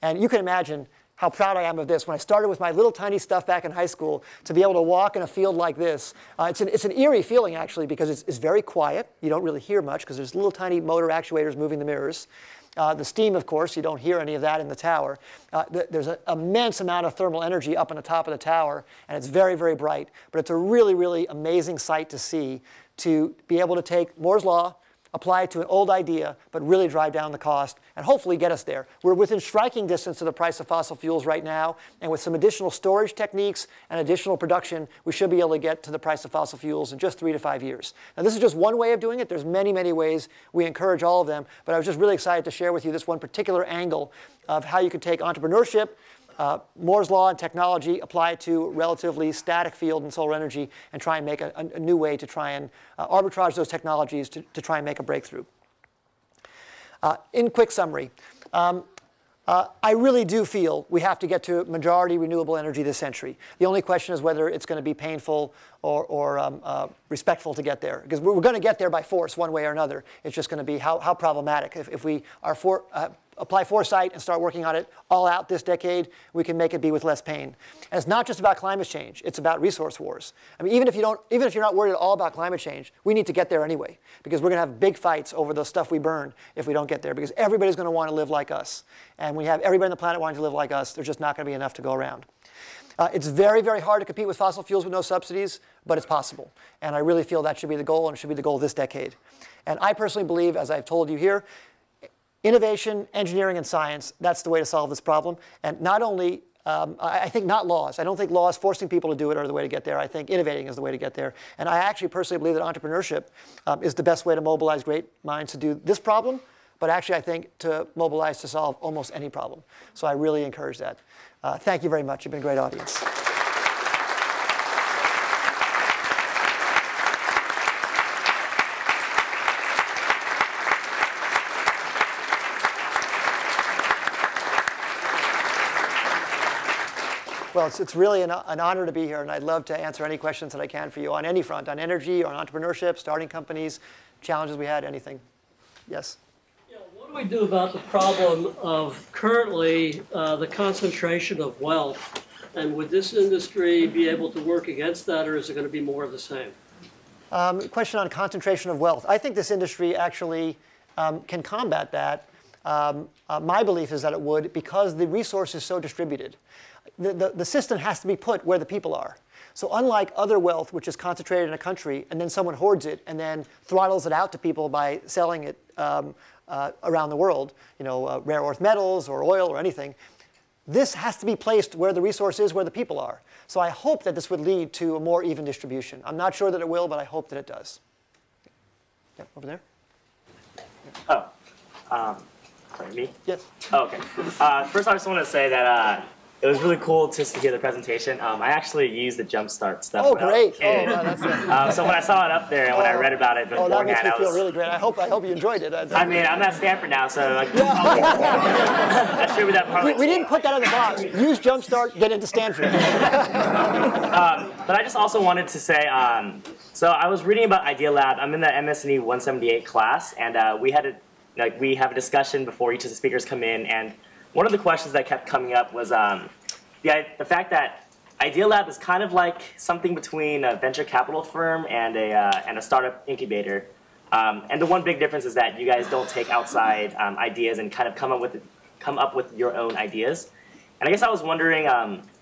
And you can imagine how proud I am of this. When I started with my little tiny stuff back in high school, to be able to walk in a field like this, it's an eerie feeling actually because it's very quiet. You don't really hear much because there's little tiny motor actuators moving the mirrors. The steam, of course, you don't hear any of that in the tower. There's an immense amount of thermal energy up on the top of the tower, and it's very, very bright. But it's a really, really amazing sight to see, to be able to take Moore's Law, apply it to an old idea, but really drive down the cost and hopefully get us there. We're within striking distance of the price of fossil fuels right now, and with some additional storage techniques and additional production, we should be able to get to the price of fossil fuels in just 3 to 5 years. Now, this is just one way of doing it. There's many, many ways. We encourage all of them, but I was just really excited to share with you this one particular angle of how you can take entrepreneurship, Moore's Law and technology, apply it to a relatively static field in solar energy, and try and make a new way to try and arbitrage those technologies to try and make a breakthrough. In quick summary, I really do feel we have to get to majority renewable energy this century. The only question is whether it's going to be painful or respectful to get there. Because we're going to get there by force one way or another. It's just going to be how problematic. If we are apply foresight and start working on it all out this decade, we can make it be with less pain. And it's not just about climate change. It's about resource wars. I mean, even if you're not worried at all about climate change, we need to get there anyway, because we're going to have big fights over the stuff we burn if we don't get there, because everybody's going to want to live like us. And when you have everybody on the planet wanting to live like us, there's just not going to be enough to go around. It's very, very hard to compete with fossil fuels with no subsidies, but it's possible. And I really feel that should be the goal, and it should be the goal this decade. And I personally believe, as I've told you here, innovation, engineering, and science, that's the way to solve this problem. And not only, I think not laws. I don't think laws forcing people to do it are the way to get there. I think innovating is the way to get there. And I actually personally believe that entrepreneurship is the best way to mobilize great minds to do this problem, but actually I think to mobilize to solve almost any problem. So I really encourage that. Thank you very much. You've been a great audience. Well, it's really an honor to be here, and I'd love to answer any questions that I can for you on any front, on energy, on entrepreneurship, starting companies, challenges we had, anything. Yes? Yeah, what do we do about the problem of currently the concentration of wealth? And would this industry be able to work against that, or is it going to be more of the same? Question on concentration of wealth. I think this industry actually can combat that. My belief is that it would, because the resource is so distributed. The system has to be put where the people are. So unlike other wealth, which is concentrated in a country, and then someone hoards it and then throttles it out to people by selling it around the world, rare earth metals or oil or anything, this has to be placed where the resource is, where the people are. So I hope that this would lead to a more even distribution. I'm not sure that it will, but I hope that it does. Yeah, over there. Oh, sorry, me? Yes. Oh, okay. First, I just want to say that it was really cool just to hear the presentation. I actually used the Jumpstart stuff. Oh, when I was great. a kid. Oh, wow, that's So when I saw it up there and when I read about it oh, that makes beforehand, me feel really great. I hope you enjoyed it. I mean, I'm at Stanford now, so like, I distribute that part. We didn't put that on the box. Use Jumpstart, get into Stanford. But I just also wanted to say, so I was reading about Idealab. I'm in the MSNE 178 class, and we have a discussion before each of the speakers come in, and one of the questions that kept coming up was the fact that Idealab is kind of like something between a venture capital firm and a startup incubator. And the one big difference is that you guys don't take outside ideas and kind of come up with your own ideas. And I guess I was wondering,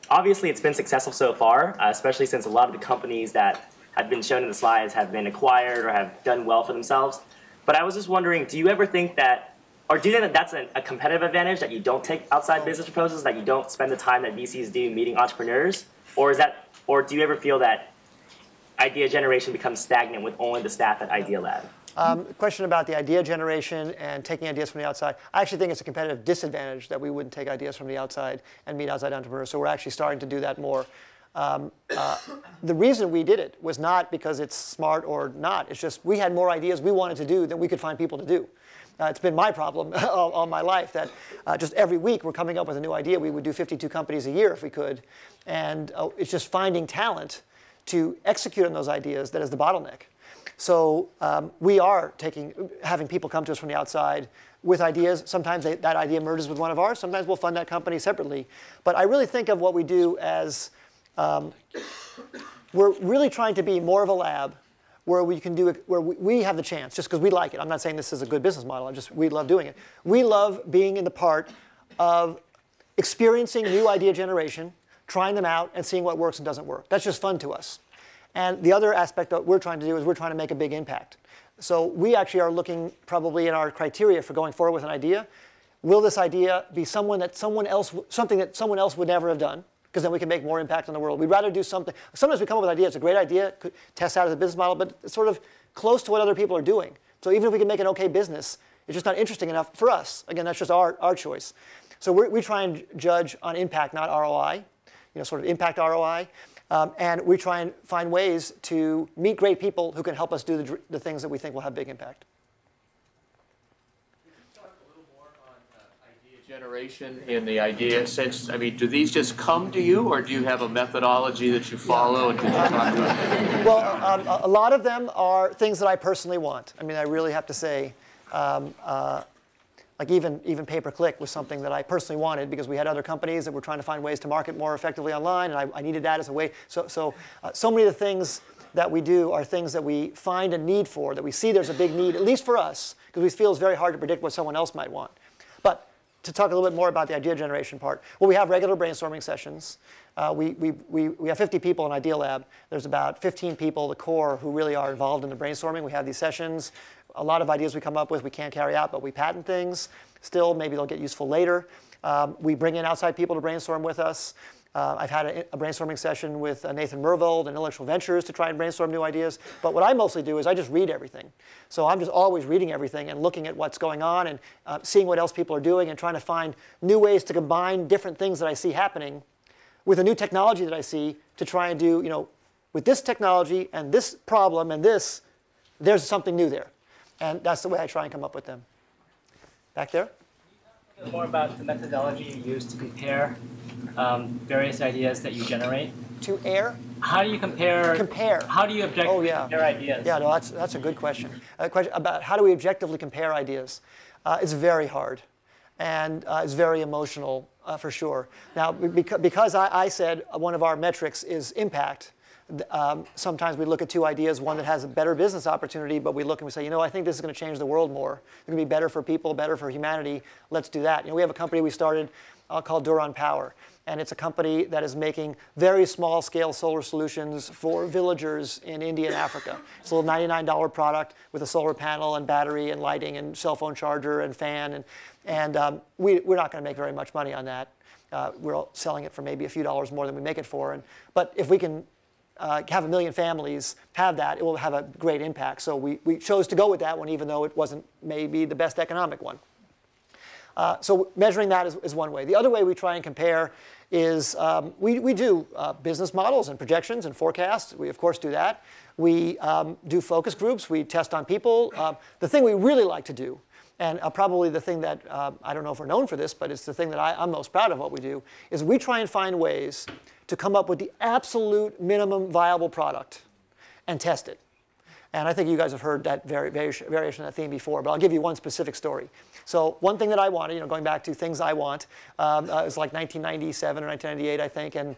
obviously it's been successful so far, especially since a lot of the companies that have been shown in the slides have been acquired or have done well for themselves. But I was just wondering, do you ever think that, or do you think that that's a competitive advantage, that you don't take outside business proposals, that you don't spend the time that VCs do meeting entrepreneurs? Or do you ever feel that idea generation becomes stagnant with only the staff at Idealab? Question about the idea generation and taking ideas from the outside. I actually think it's a competitive disadvantage that we wouldn't take ideas from the outside and meet outside entrepreneurs. So we're actually starting to do that more. The reason we did it was not because it's smart or not. It's just we had more ideas we wanted to do than we could find people to do. It's been my problem all my life that just every week we're coming up with a new idea. We would do 52 companies a year if we could. And it's just finding talent to execute on those ideas that is the bottleneck. So we are having people come to us from the outside with ideas. Sometimes that idea merges with one of ours. Sometimes we'll fund that company separately. But I really think of what we do as we're really trying to be more of a lab where we can do it, where we have the chance, just because we like it. I'm not saying this is a good business model. We love doing it. We love being in the part of experiencing new idea generation, trying them out, and seeing what works and doesn't work. That's just fun to us. And the other aspect that we're trying to do is we're trying to make a big impact. So we actually are looking probably in our criteria for going forward with an idea. Will this idea be something that someone else would never have done? Because then we can make more impact on the world. We'd rather do something. Sometimes we come up with an idea. It's a great idea, could test out as a business model, but it's sort of close to what other people are doing. So even if we can make an okay business, it's just not interesting enough for us. Again, that's just our choice. So we try and judge on impact, not ROI. Sort of impact ROI. And we try and find ways to meet great people who can help us do the things that we think will have big impact. Could you talk a little more on idea generation in the idea sense? I mean, do these just come to you, or do you have a methodology that you follow? And could you talk about that? Well, a lot of them are things that I personally want. I mean, I really have to say, like even pay-per-click was something that I personally wanted because we had other companies that were trying to find ways to market more effectively online, and I needed that as a way. So many of the things that we do are things that we find a need for, that we see there's a big need, at least for us, because we feel it's very hard to predict what someone else might want. But to talk a little bit more about the idea generation part, well, we have regular brainstorming sessions. We have 50 people in Idealab. There's about 15 people, the core, who really are involved in the brainstorming. We have these sessions. A lot of ideas we come up with we can't carry out, but we patent things. Still, maybe they'll get useful later. We bring in outside people to brainstorm with us. I've had a brainstorming session with Nathan Mervold and Intellectual Ventures to try and brainstorm new ideas. But what I mostly do is I just read everything. So I'm just always reading everything and looking at what's going on and seeing what else people are doing and trying to find new ways to combine different things that I see happening with a new technology that I see to try and do, with this technology and this problem and this, there's something new there. And that's the way I try and come up with them. Back there? Can you talk more about the methodology you use to compare various ideas that you generate? To air? How do you compare? Compare. How do you objectively compare ideas? Yeah, no, that's a good question. A question about how do we objectively compare ideas? It's very hard, and it's very emotional for sure. Now, because I said one of our metrics is impact, sometimes we look at two ideas, one that has a better business opportunity, but we look and we say, I think this is going to change the world more. It's going to be better for people, better for humanity. Let's do that. We have a company we started called Duron Power, and it's a company that is making very small-scale solar solutions for villagers in India and Africa. It's a little $99 product with a solar panel and battery and lighting and cell phone charger and fan, and we're not going to make very much money on that. We're selling it for maybe a few dollars more than we make it for, but if we can have 1 million families have that, it will have a great impact. So we chose to go with that one, even though it wasn't maybe the best economic one. So measuring that is one way. The other way we try and compare is we do business models and projections and forecasts. We, of course, do that. We do focus groups. We test on people. The thing we really like to do, and probably the thing that, I don't know if we're known for this, but it's the thing that I'm most proud of what we do, is we try and find ways to come up with the absolute minimum viable product and test it. And I think you guys have heard that variation of that theme before, but I'll give you one specific story. So one thing that I wanted, going back to things I want, it was like 1997 or 1998, I think, and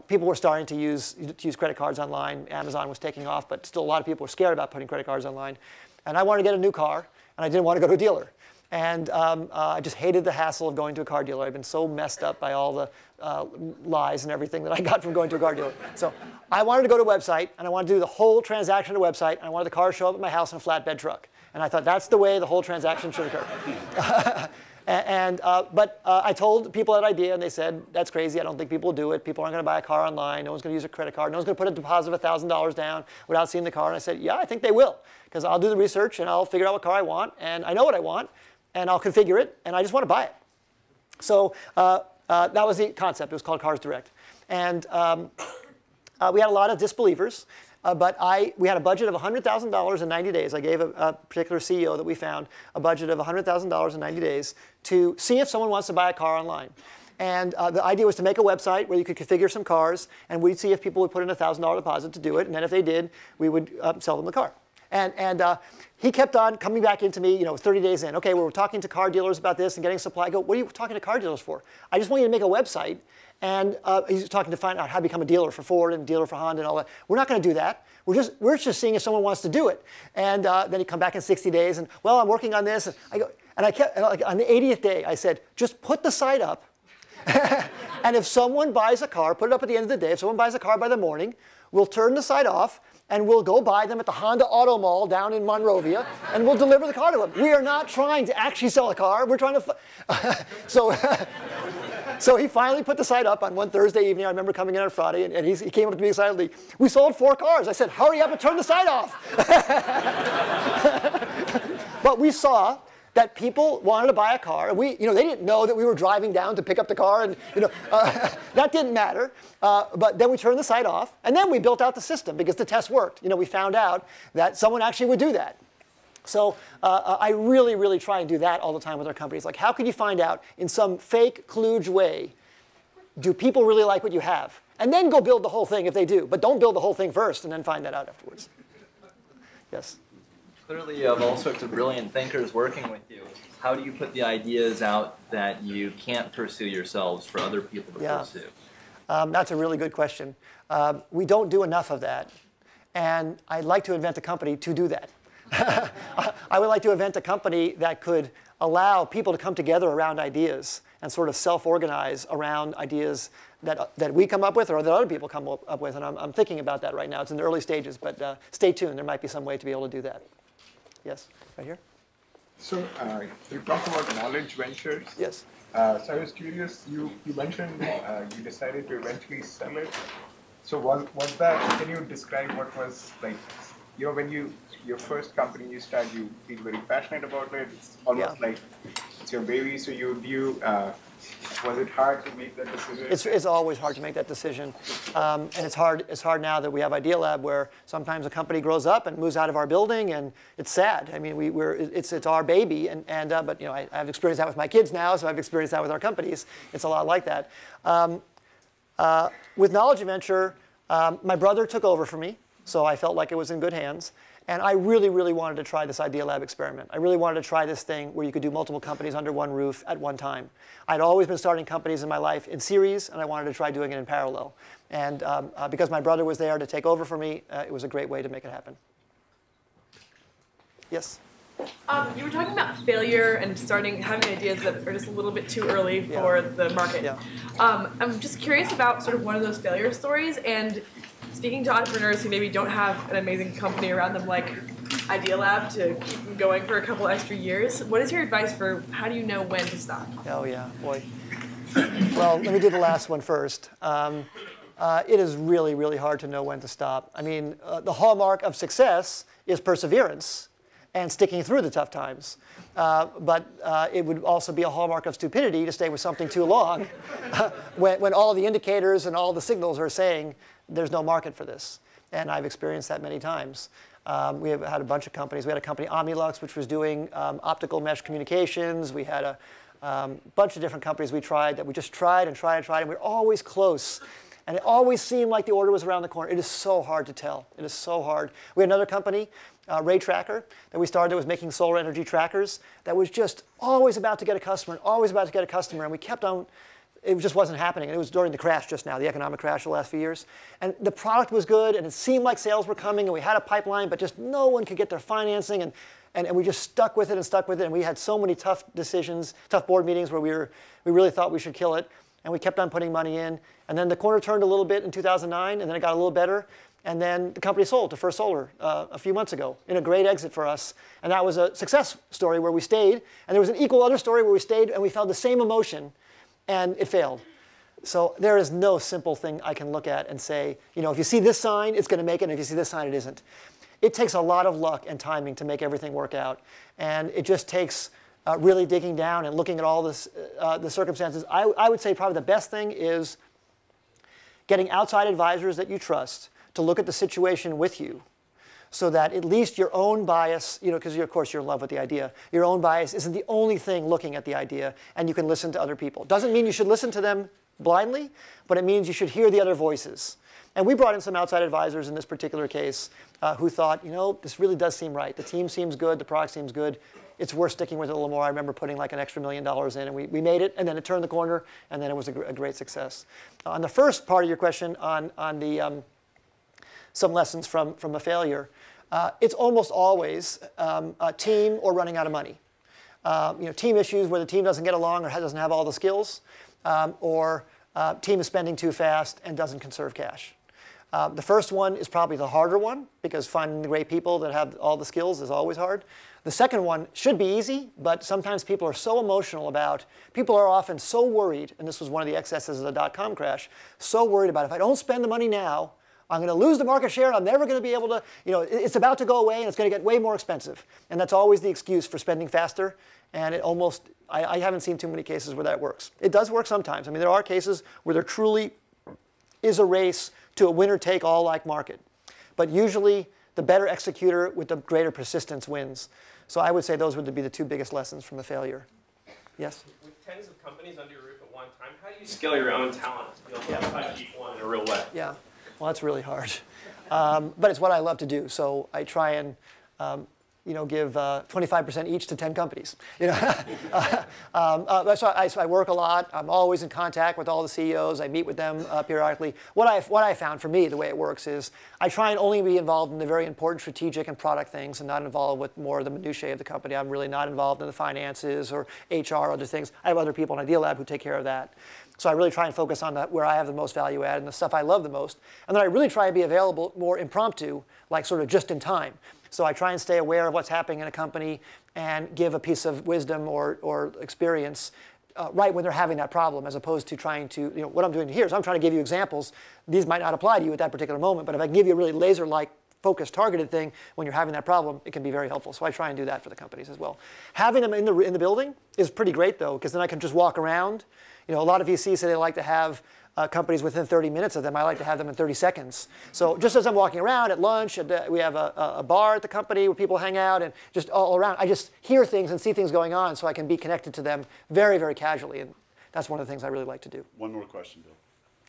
people were starting to use credit cards online. Amazon was taking off, but still a lot of people were scared about putting credit cards online. And I wanted to get a new car, and I didn't want to go to a dealer. And I just hated the hassle of going to a car dealer. I've been so messed up by all the lies and everything that I got from going to a car dealer. So I wanted to go to a website, and I wanted to do the whole transaction on a website, and I wanted the car to show up at my house in a flatbed truck. And I thought that's the way the whole transaction should occur. But I told people that idea, and they said, that's crazy. I don't think people will do it. People aren't going to buy a car online. No one's going to use a credit card. No one's going to put a deposit of $1,000 down without seeing the car. And I said, yeah, I think they will, because I'll do the research, and I'll figure out what car I want, and I know what I want, and I'll configure it, and I just want to buy it. So that was the concept. It was called Cars Direct. And we had a lot of disbelievers. But we had a budget of $100,000 in 90 days. I gave a particular CEO that we found a budget of $100,000 in 90 days to see if someone wants to buy a car online. And the idea was to make a website where you could configure some cars, and we'd see if people would put in a $1,000 deposit to do it. And then if they did, we would sell them the car. And he kept on coming back into me, 30 days in. OK, we're talking to car dealers about this and getting supply. I go, what are you talking to car dealers for? I just want you to make a website. And he's talking to find out how to become a dealer for Ford and dealer for Honda and all that. We're not going to do that. We're just seeing if someone wants to do it. And then he'd come back in 60 days, and well, I'm working on this. And I kept on the 80th day, I said, just put the site up. And if someone buys a car, put it up at the end of the day. If someone buys a car by the morning, we'll turn the site off, and we'll go buy them at the Honda Auto Mall down in Monrovia, and we'll deliver the car to them. We are not trying to actually sell a car. We're trying to. So he finally put the site up on one Thursday evening. I remember coming in on Friday, and he came up to me excitedly. We sold 4 cars. I said, hurry up and turn the site off. But we saw that people wanted to buy a car. And they didn't know that we were driving down to pick up the car. And that didn't matter. But then we turned the site off. And then we built out the system because the test worked. We found out that someone actually would do that. So I really, really try and do that all the time with our companies. Like, how can you find out in some fake, kludge way, do people really like what you have? And then go build the whole thing if they do. But don't build the whole thing first and then find that out afterwards. Yes? Clearly, you have all sorts of brilliant thinkers working with you. How do you put the ideas out that you can't pursue yourselves for other people to pursue? That's a really good question. We don't do enough of that. And I'd like to invent a company to do that. I would like to invent a company that could allow people to come together around ideas and sort of self-organize around ideas that we come up with or that other people come up with. And I'm thinking about that right now. It's in the early stages, but stay tuned. There might be some way to be able to do that. Yes, right here. So you talked about knowledge ventures. Yes. So I was curious, you mentioned you decided to eventually sell it. So was that, can you describe what was like, when your first company you start, you feel very passionate about it. It's almost like it's your baby. So was it hard to make that decision? It's always hard to make that decision, and it's hard now that we have Idealab, where sometimes a company grows up and moves out of our building, and it's sad. I mean, it's our baby, but I've experienced that with my kids now, so I've experienced that with our companies. It's a lot like that. With Knowledge Venture, my brother took over for me. So I felt like it was in good hands. And I really, really wanted to try this Idealab experiment. I really wanted to try this thing where you could do multiple companies under one roof at one time. I'd always been starting companies in my life in series, and I wanted to try doing it in parallel. And because my brother was there to take over for me, it was a great way to make it happen. Yes? You were talking about failure and having ideas that are just a little bit too early for the market. Yeah. I'm just curious about sort of one of those failure stories, and speaking to entrepreneurs who maybe don't have an amazing company around them like Idealab to keep them going for a couple extra years, what is your advice for how do you know when to stop? Oh, yeah, boy. Well, let me do the last one first. It is really, really hard to know when to stop. I mean, the hallmark of success is perseverance. and sticking through the tough times. But it would also be a hallmark of stupidity to stay with something too long when all the indicators and all the signals are saying there's no market for this. And I've experienced that many times. We have had a bunch of companies. We had a company, Omnilux, which was doing optical mesh communications. We had a bunch of different companies we tried that we just tried and tried and tried, and we were always close. And it always seemed like the order was around the corner. It is so hard to tell. It is so hard. We had another company, Ray Tracker, that we started that was making solar energy trackers that was just always about to get a customer and always about to get a customer. And we kept on, it just wasn't happening. And it was during the crash just now, the economic crash of the last few years. And the product was good, and it seemed like sales were coming, and we had a pipeline, but just no one could get their financing. And we just stuck with it and stuck with it. And we had so many tough decisions, tough board meetings where we really thought we should kill it. And we kept on putting money in. And then the corner turned a little bit in 2009, and then it got a little better. And then the company sold to First Solar a few months ago in a great exit for us. And that was a success story where we stayed. And there was an equal other story where we stayed and we felt the same emotion, and it failed. So there is no simple thing I can look at and say, you know, if you see this sign, it's going to make it. And if you see this sign, it isn't. It takes a lot of luck and timing to make everything work out. And it just takes really digging down and looking at all this, the circumstances. I would say probably the best thing is getting outside advisors that you trust to look at the situation with you so that at least your own bias, you know, because of course you're in love with the idea, your own bias isn't the only thing looking at the idea, and you can listen to other people. Doesn't mean you should listen to them blindly, but it means you should hear the other voices. And we brought in some outside advisors in this particular case who thought, you know, this really does seem right. The team seems good. The product seems good. It's worth sticking with it a little more. I remember putting like an extra $1 million in, and we made it, and then it turned the corner, and then it was a great success. On the first part of your question on the some lessons from a failure, it's almost always a team or running out of money. You know, team issues where the team doesn't get along or doesn't have all the skills, or team is spending too fast and doesn't conserve cash. The first one is probably the harder one because finding the great people that have all the skills is always hard. The second one should be easy, but sometimes people are so emotional about, people are often so worried, and this was one of the excesses of the dot-com crash, so worried about if I don't spend the money now, I'm going to lose the market share, I'm never going to be able to, you know, it's about to go away and it's going to get way more expensive. And that's always the excuse for spending faster. And it almost, I haven't seen too many cases where that works. It does work sometimes. I mean, there are cases where there truly is a race to a winner-take-all-like market. But usually, the better executor with the greater persistence wins. So I would say those would be the two biggest lessons from a failure. Yes? With tens of companies under your roof at one time, how do you scale your own talent to be able to touch each one in a real way? Yeah, well, that's really hard. But it's what I love to do. So I try and you know, give 25% each to 10 companies. You know, so I work a lot. I'm always in contact with all the CEOs. I meet with them periodically. What I found for me, the way it works is I try and only be involved in the very important strategic and product things and not involved with more of the minutiae of the company. I'm really not involved in the finances or HR or other things. I have other people in Idealab who take care of that. So I really try and focus on where I have the most value add and the stuff I love the most. And then I really try and be available more impromptu, like sort of just in time. So I try and stay aware of what's happening in a company and give a piece of wisdom or experience right when they're having that problem, as opposed to trying to, you know, what I'm doing here is I'm trying to give you examples. These might not apply to you at that particular moment, but if I can give you a really laser-like, focused, targeted thing when you're having that problem, it can be very helpful. So I try and do that for the companies as well. Having them in the building is pretty great, though, because then I can just walk around. You know, a lot of VCs say they like to have companies within 30 minutes of them. I like to have them in 30 seconds. So just as I'm walking around at lunch, we have a bar at the company where people hang out, and just all around, I just hear things and see things going on so I can be connected to them very, very casually. And that's one of the things I really like to do. One more question, Bill.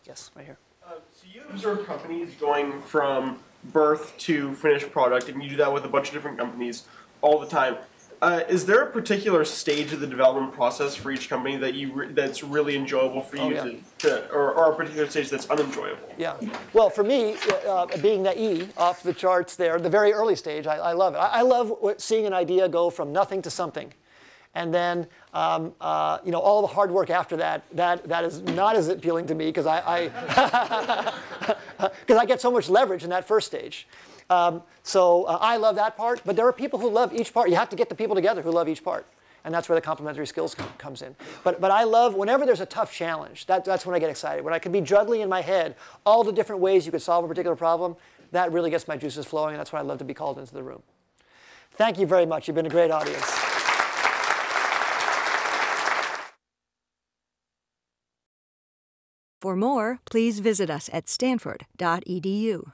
Yes, right here. So you observe companies going from birth to finished product, and you do that with a bunch of different companies all the time. Is there a particular stage of the development process for each company that that's really enjoyable for you or a particular stage that's unenjoyable? Yeah. Well, for me, being the E off the charts there, the very early stage, I love it. I love seeing an idea go from nothing to something. And then, you know, all the hard work after that is not as appealing to me because I get so much leverage in that first stage. So I love that part, but there are people who love each part. You have to get the people together who love each part, and that's where the complementary skills comes in. But I love, whenever there's a tough challenge, that's when I get excited. When I can be juggling in my head all the different ways you could solve a particular problem, that really gets my juices flowing, and that's when I love to be called into the room. Thank you very much. You've been a great audience. For more, please visit us at stanford.edu.